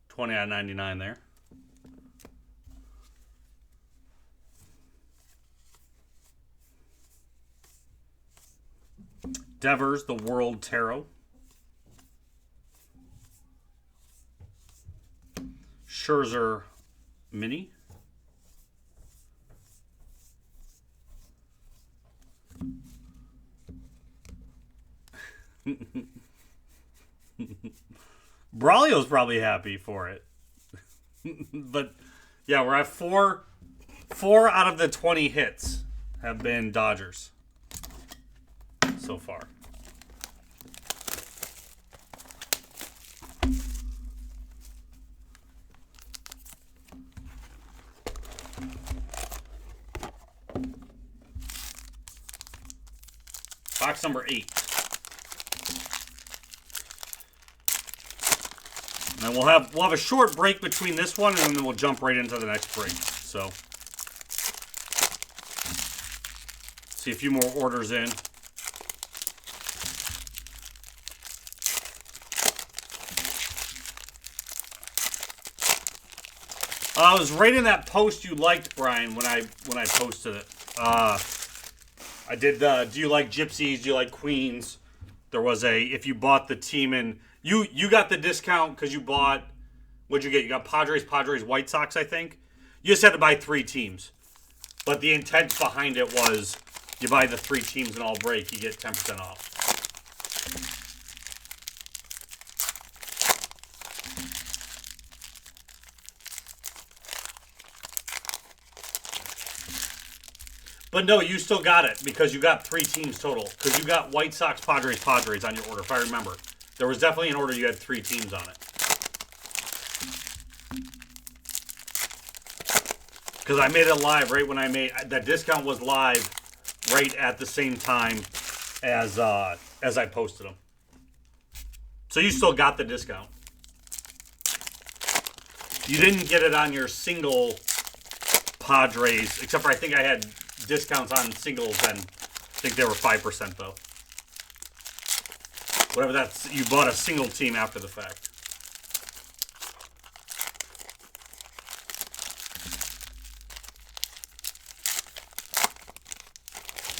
$20 out of 99 there. Devers, the World Tarot. Scherzer mini. Braulio's probably happy for it. But yeah, we're at four out of the 20 hits have been Dodgers so far. Box number 8. And then we'll have a short break between this one, and then we'll jump right into the next break. So, see a few more orders in. I was right in that post you liked, Brian, when I posted it. I did do you like Gypsies? Do you like Queens? There was if you bought the team and you got the discount because you bought, what'd you get? You got Padres, White Sox, I think. You just had to buy 3 teams. But the intent behind it was you buy the 3 teams and all break, you get 10% off. But no, you still got it because you got 3 teams total. Because you got White Sox, Padres on your order, if I remember. There was definitely an order you had 3 teams on it. Because I made it live right when I made... That discount was live right at the same time as I posted them. So you still got the discount. You didn't get it on your single Padres, except for I think I had discounts on singles, and I think they were 5% though. Whatever that's, you bought a single team after the fact.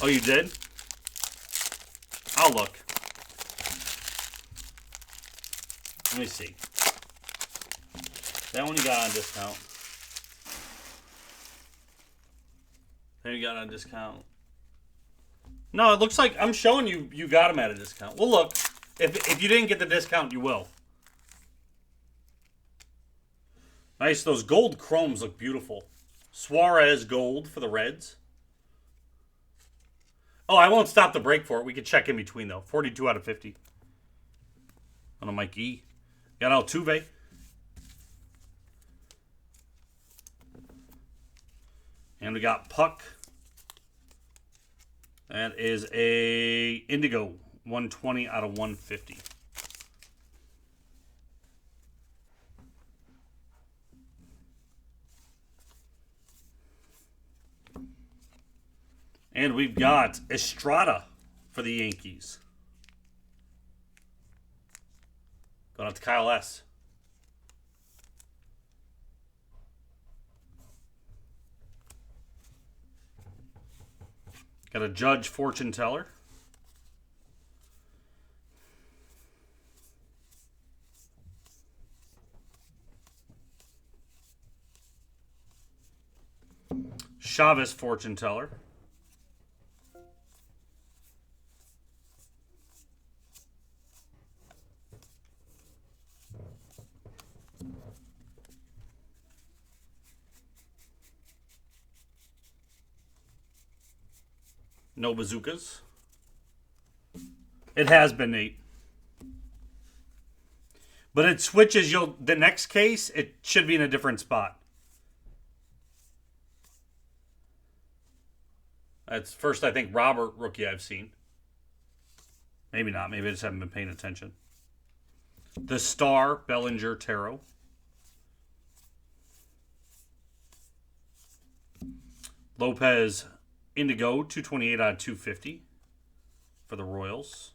Oh, you did? I'll look. Let me see. That one you got on discount. Then you got on discount. No, it looks like I'm showing you got them at a discount. Well, look. If you didn't get the discount, you will. Nice. Those gold chromes look beautiful. Suarez gold for the Reds. Oh, I won't stop the break for it. We could check in between, though. 42 out of 50. On a Mike E. Got Altuve. And we got Puck. That is a Indigo. 120 out of 150. And we've got Estrada for the Yankees. Going out to Kyle S. Got a Judge Fortune Teller. Chavez Fortune Teller. No bazookas. It has been, Nate. But it switches. The next case, it should be in a different spot. That's first, I think, Robert rookie I've seen. Maybe not. Maybe I just haven't been paying attention. The Star Bellinger Tarot. Lopez Indigo, 228 out of 250 for the Royals.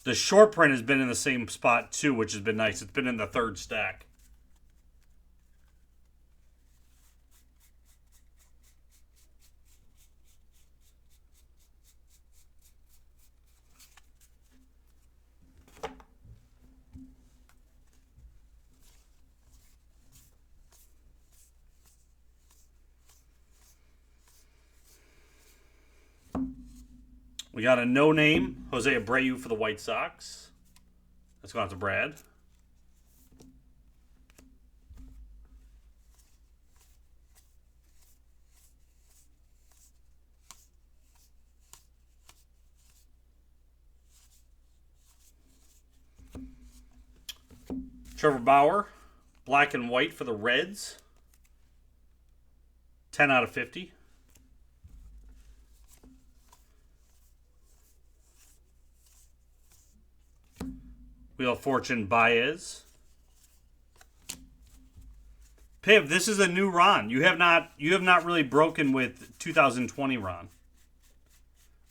The short print has been in the same spot, too, which has been nice. It's been in the third stack. We got a no-name, Jose Abreu for the White Sox. That's going out to Brad. Trevor Bauer, black and white for the Reds. 10 out of 50. Wheel of Fortune Baez. Piv, this is a new Ron. You have not really broken with 2020 Ron.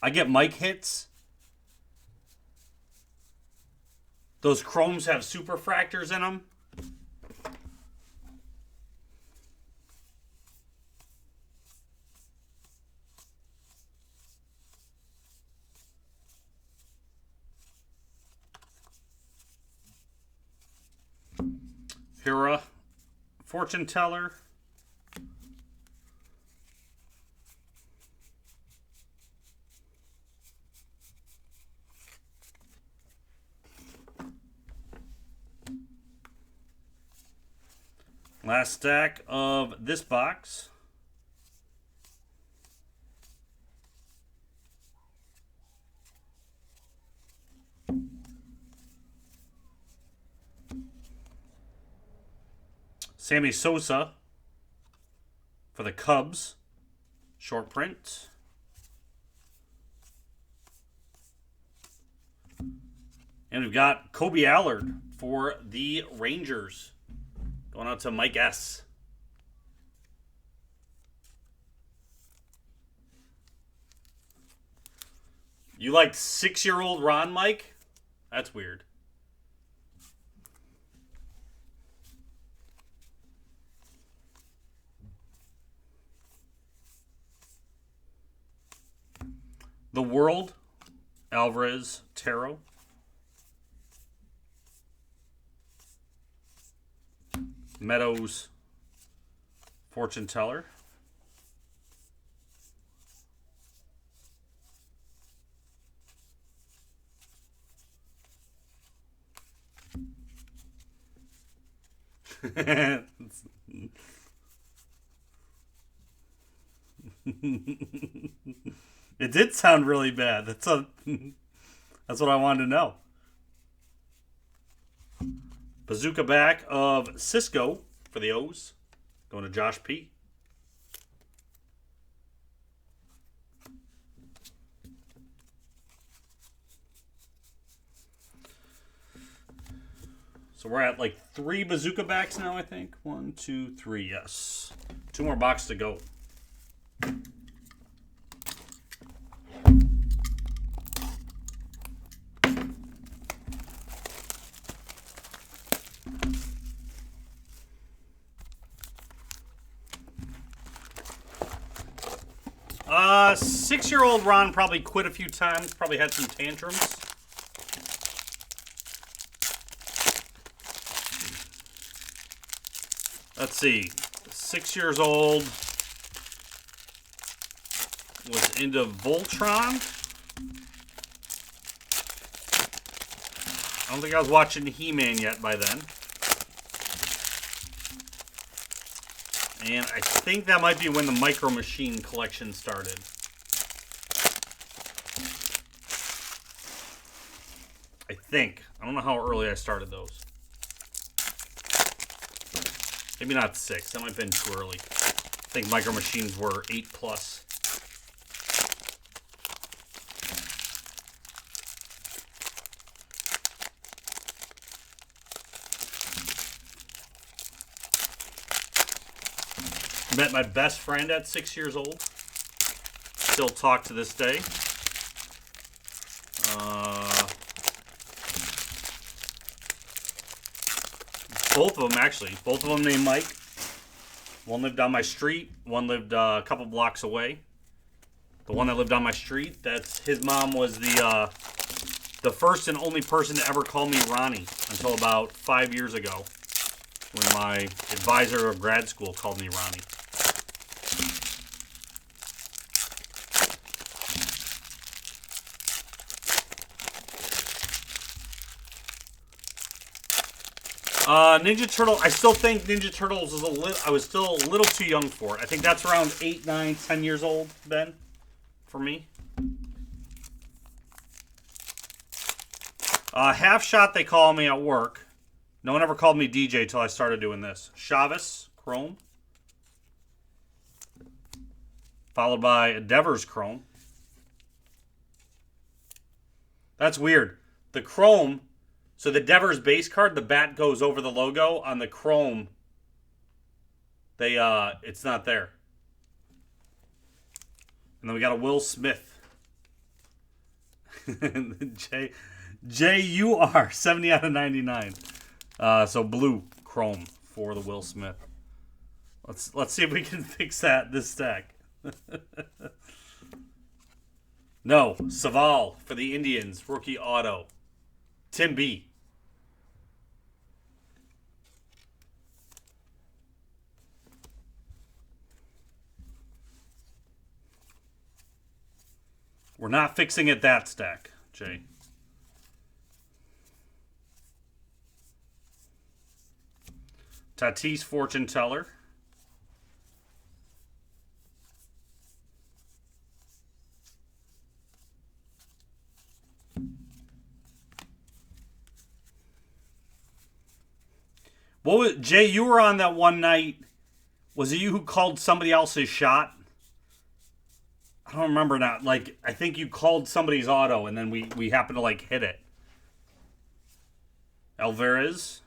I get Mike hits. Those chromes have superfractors in them. Hira, Fortune Teller. Last stack of this box. Sammy Sosa for the Cubs. Short print. And we've got Kobe Allard for the Rangers. Going out to Mike S. You like 6-year-old Ron, Mike? That's weird. The World, Alvarez, Tarot. Meadows, Fortune Teller. It did sound really bad. That's what I wanted to know. Bazooka back of Cisco for the O's. Going to Josh P. So we're at like 3 bazooka backs now, I think. 1, 2, 3, yes. 2 more boxes to go. Six-year-old Ron probably quit a few times. Probably had some tantrums. Let's see. 6 years old. Was into Voltron. I don't think I was watching He-Man yet by then. And I think that might be when the Micro Machine collection started. I think. I don't know how early I started those. Maybe not 6. That might have been too early. I think Micro Machines were 8 plus. Met my best friend at 6 years old. Still talk to this day. Both of them, actually. Both of them named Mike. One lived on my street. One lived a couple blocks away. The one that lived on my street, that's his mom was the first and only person to ever call me Ronnie until about 5 years ago when my advisor of grad school called me Ronnie. Ninja Turtle, I still think Ninja Turtles was I was still a little too young for it. I think that's around 8, 9, 10 years old, Ben, for me. Half Shot, they call me at work. No one ever called me DJ until I started doing this. Chavez, Chrome. Followed by Devers, Chrome. That's weird. The Chrome So the Devers base card, the bat goes over the logo. On the Chrome, it's not there. And then we got a Will Smith. JUR 70 out of 99. So blue Chrome for the Will Smith. Let's see if we can fix this stack. No, Saval for the Indians, rookie auto. Tim B. We're not fixing it that stack, Jay. Tatis Fortune Teller. What was, Jay, you were on that one night. Was it you who called somebody else's shot? I don't remember now. Like, I think you called somebody's auto and then we happened to like hit it. Alvarez?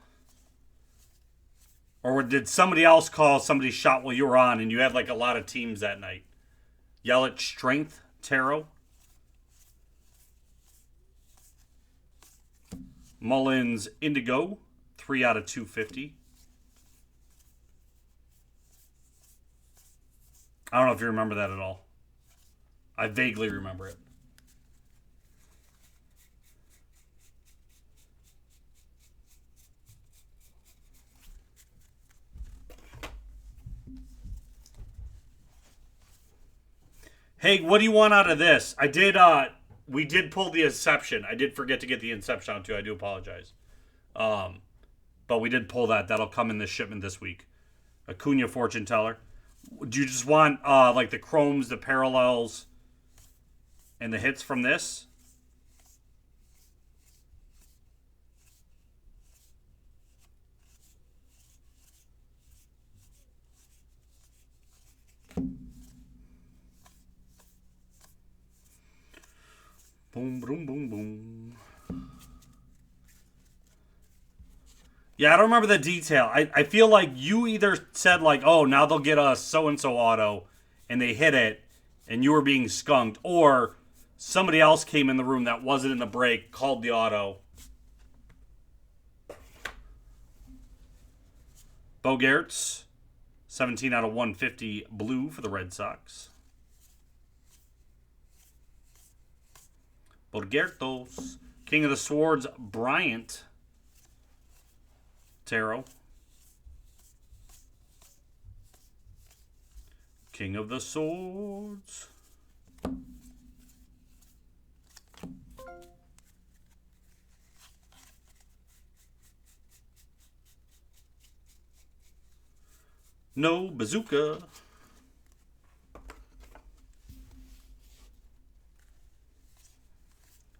Or did somebody else call somebody's shot while you were on and you had like a lot of teams that night? Yelich Strength Tarot. Mullins Indigo. 3 out of 250. I don't know if you remember that at all. I vaguely remember it. Hey, what do you want out of this? We did pull the Inception. I did forget to get the Inception out too. I do apologize. But we did pull that. That'll come in this shipment this week. Acuna Fortune Teller. Do you just want like the chromes, the parallels, and the hits from this? Boom, boom, boom, boom. Yeah, I don't remember the detail. I feel like you either said like, oh, now they'll get a so-and-so auto, and they hit it, and you were being skunked, or somebody else came in the room that wasn't in the break, called the auto. Bogaerts, 17 out of 150 blue for the Red Sox. Bogaertos, King of the Swords, Bryant. Tarot. King of the Swords. No bazooka.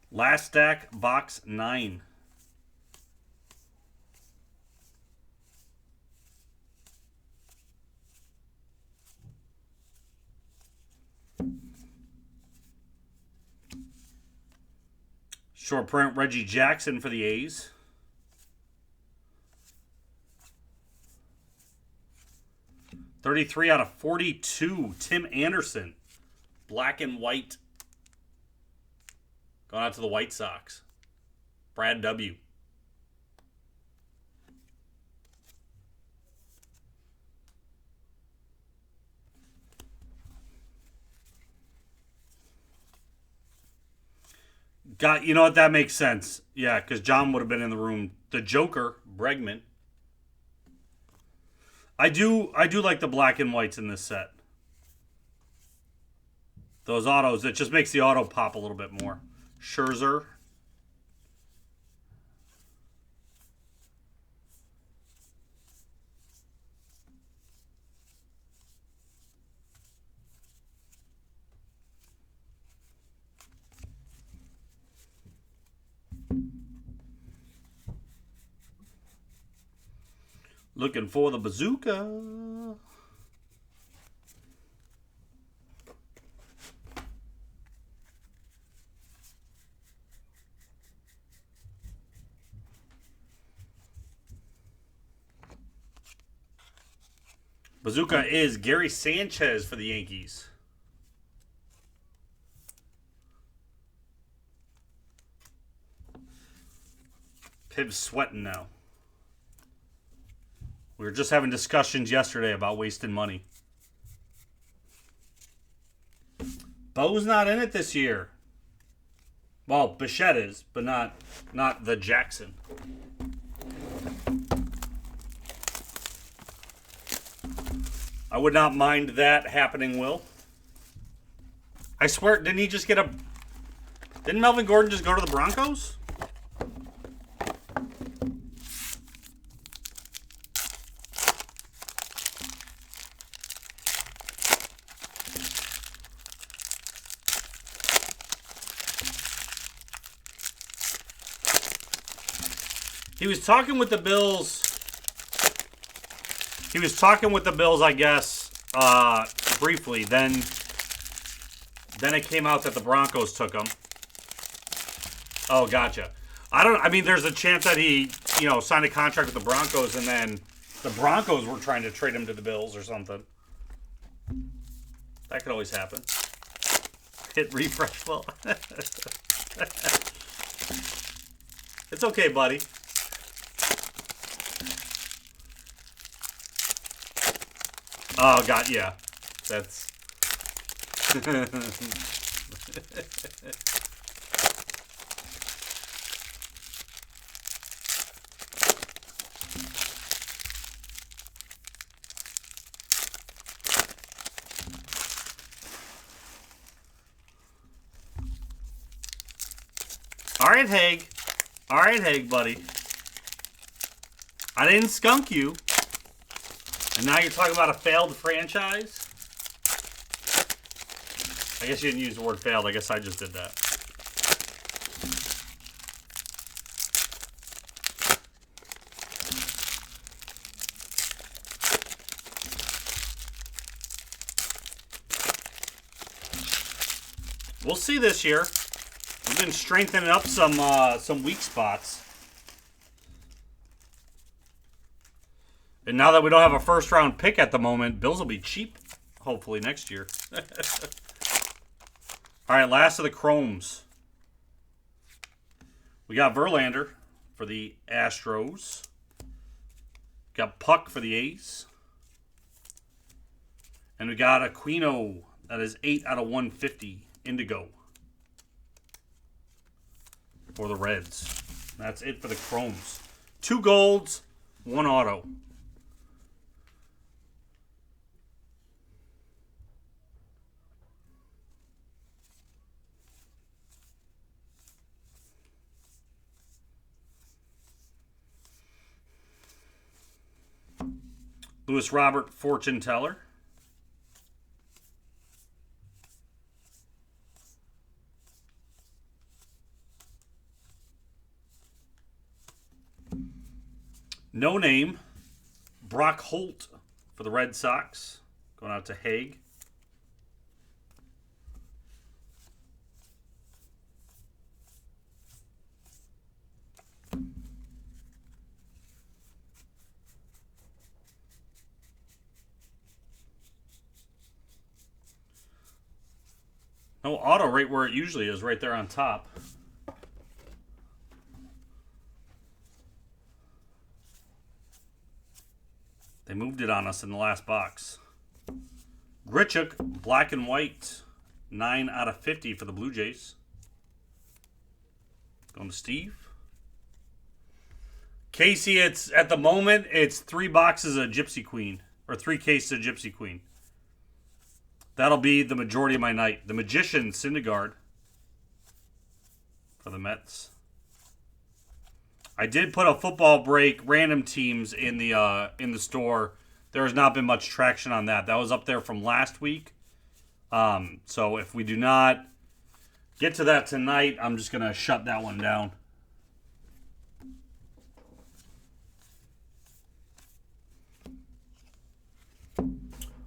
Last stack, box 9. Short print, Reggie Jackson for the A's. $33 out of 42, Tim Anderson. Black and white. Going out to the White Sox. Brad W. You know what? That makes sense. Yeah, because John would have been in the room. The Joker, Bregman. I do like the black and whites in this set. Those autos, it just makes the auto pop a little bit more. Scherzer. Looking for the bazooka. Bazooka is Gary Sanchez for the Yankees. Piv's sweating now. We were just having discussions yesterday about wasting money. Bo's not in it this year. Well, Bichette is, but not the Jackson. I would not mind that happening, Will. I swear, didn't he just get a... Didn't Melvin Gordon just go to the Broncos? He was talking with the Bills. He was talking with the Bills, I guess, briefly. Then it came out that the Broncos took him. Oh, gotcha. I mean, there's a chance that he, signed a contract with the Broncos, and then the Broncos were trying to trade him to the Bills or something. That could always happen. Hit refresh, Will. It's okay, buddy. Oh, God, yeah. That's... All right, Haig. All right, Haig, buddy. I didn't skunk you. And now you're talking about a failed franchise? I guess you didn't use the word failed. I guess I just did that. We'll see this year. We've been strengthening up some weak spots. And now that we don't have a first-round pick at the moment, Bills will be cheap, hopefully, next year. All right, last of the Chromes. We got Verlander for the Astros. Got Puck for the A's. And we got Aquino. That is 8 out of 150. Indigo. For the Reds. That's it for the Chromes. 2 golds, 1 auto. Lewis Robert, fortune teller. No name. Brock Holt for the Red Sox. Going out to Haig. No auto right where it usually is, right there on top. They moved it on us in the last box. Grichuk, black and white, 9 out of 50 for the Blue Jays. Going to Steve. Casey, it's at the moment, it's 3 boxes of Gypsy Queen, or 3 cases of Gypsy Queen. That'll be the majority of my night. The Magician, Syndergaard for the Mets. I did put a football break random teams in the store. There has not been much traction on that. That was up there from last week. So if we do not get to that tonight, I'm just gonna shut that one down.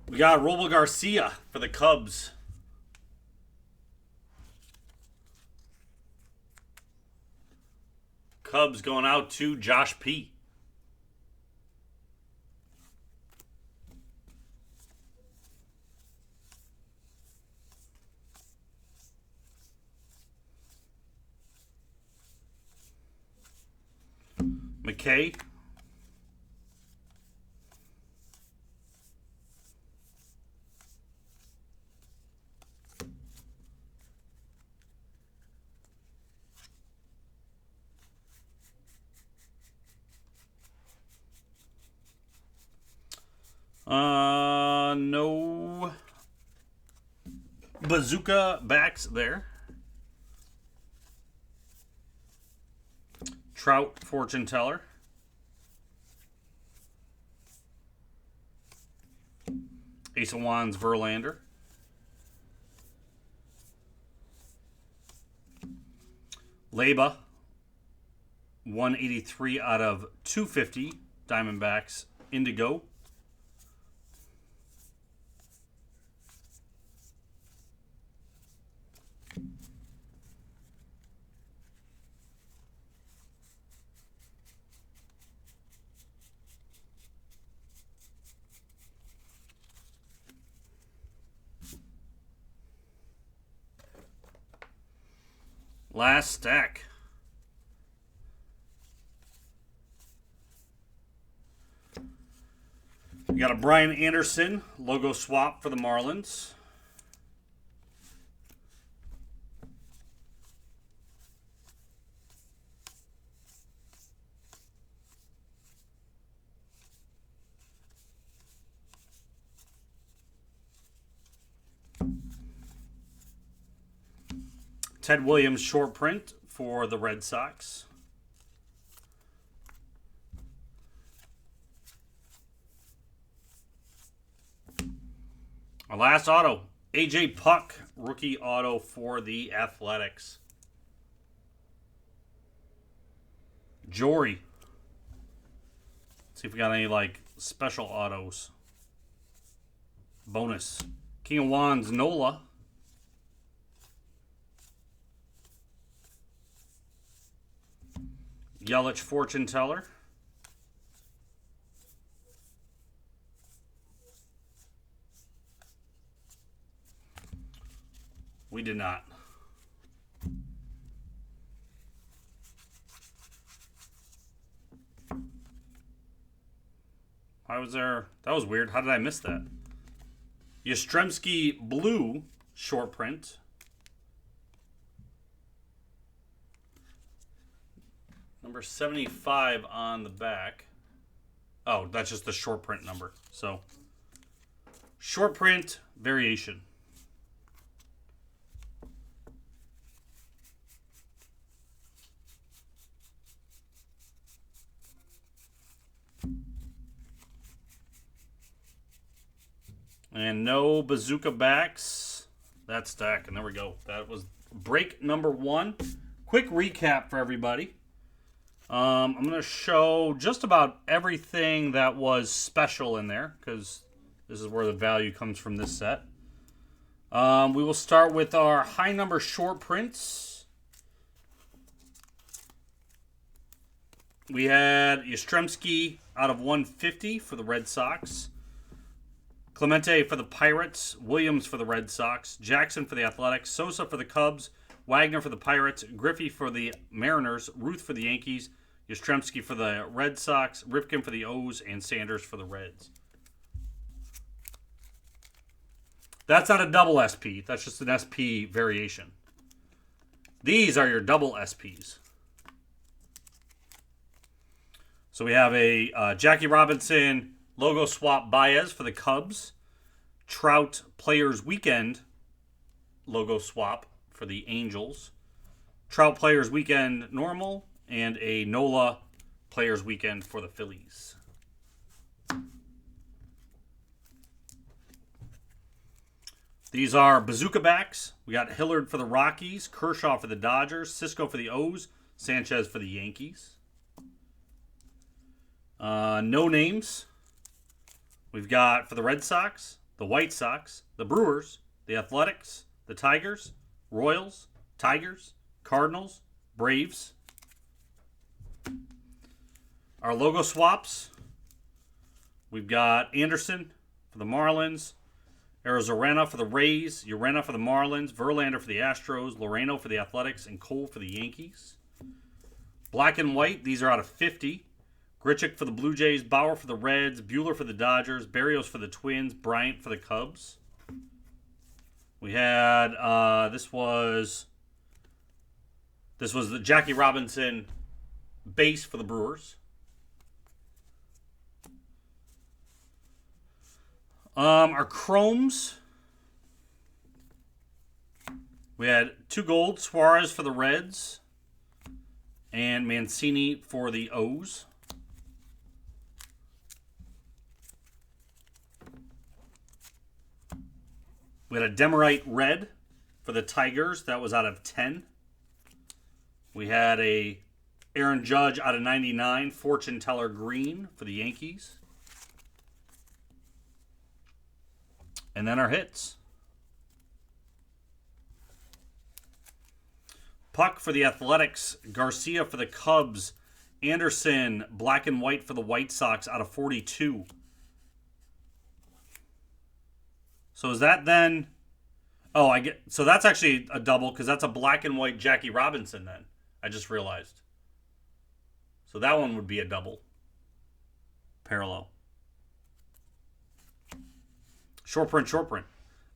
We got Robel Garcia for the Cubs. Cubs going out to Josh P. K. No bazooka backs there. Trout, fortune teller. Ace of Wands, Verlander. Leba, 183 out of 250. Diamondbacks, Indigo. Last stack. We got a Brian Anderson logo swap for the Marlins. Ted Williams short print for the Red Sox. Our last auto, A.J. Puck, rookie auto for the Athletics. Jory. See if we got any, like, special autos. Bonus. King of Wands, Nola. Yelich, fortune teller. We did not. Why was there? That was weird. How did I miss that? Yastrzemski blue short print. Number 75 on the back. Oh, that's just the short print number. So, short print variation. And no bazooka backs. That stack, and there we go. That was break number 1. Quick recap for everybody. I'm going to show just about everything that was special in there, because this is where the value comes from this set. We will start with our high number short prints. We had Yastrzemski out of 150 for the Red Sox. Clemente for the Pirates. Williams for the Red Sox. Jackson for the Athletics. Sosa for the Cubs. Wagner for the Pirates. Griffey for the Mariners. Ruth for the Yankees. Yastrzemski for the Red Sox. Ripken for the O's. And Sanders for the Reds. That's not a double SP. That's just an SP variation. These are your double SPs. So we have a Jackie Robinson logo swap Baez for the Cubs. Trout Players Weekend logo swap for the Angels. Trout Players Weekend normal. And a Nola Players Weekend for the Phillies. These are bazooka backs. We got Hillard for the Rockies. Kershaw for the Dodgers. Cisco for the O's. Sanchez for the Yankees. No names. We've got for the Red Sox, the White Sox, the Brewers, the Athletics, the Tigers, Royals, Tigers, Cardinals, Braves. Our logo swaps. We've got Anderson for the Marlins, Arizona for the Rays, Urena for the Marlins, Verlander for the Astros, Loreno for the Athletics, and Cole for the Yankees. Black and white, these are out of 50. Grichuk for the Blue Jays, Bauer for the Reds, Buehler for the Dodgers, Berrios for the Twins, Bryant for the Cubs. We had this was the Jackie Robinson base for the Brewers. Our Chromes. We had 2 gold, Suarez for the Reds, and Mancini for the O's. We had a Demerite red for the Tigers. That was out of 10. We had a Aaron Judge out of 99, Fortune Teller green for the Yankees. And then our hits. Puck for the Athletics, Garcia for the Cubs, Anderson black and white for the White Sox out of 42. So is that then? Oh, so that's actually a double because that's a black and white Jackie Robinson then. I just realized. So that one would be a double. Parallel. Short print.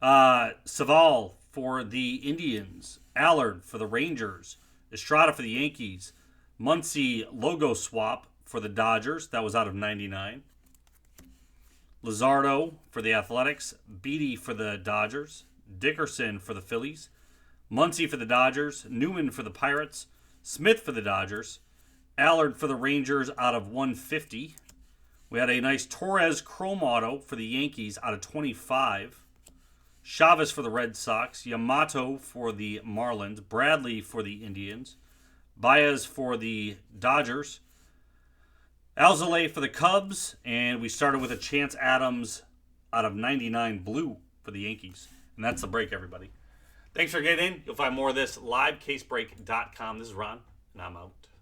Savall for the Indians. Allard for the Rangers. Estrada for the Yankees. Muncy logo swap for the Dodgers. That was out of 99. Luzardo for the Athletics. Beatty for the Dodgers. Dickerson for the Phillies. Muncy for the Dodgers. Newman for the Pirates. Smith for the Dodgers. Allard for the Rangers out of 150. We had a nice Torres chrome auto for the Yankees out of 25. Chavez for the Red Sox. Yamato for the Marlins. Bradley for the Indians. Baez for the Dodgers. Alzolay for the Cubs. And we started with a Chance Adams out of 99 blue for the Yankees. And that's the break, everybody. Thanks for getting in. You'll find more of this livecasebreak.com. This is Ron, and I'm out.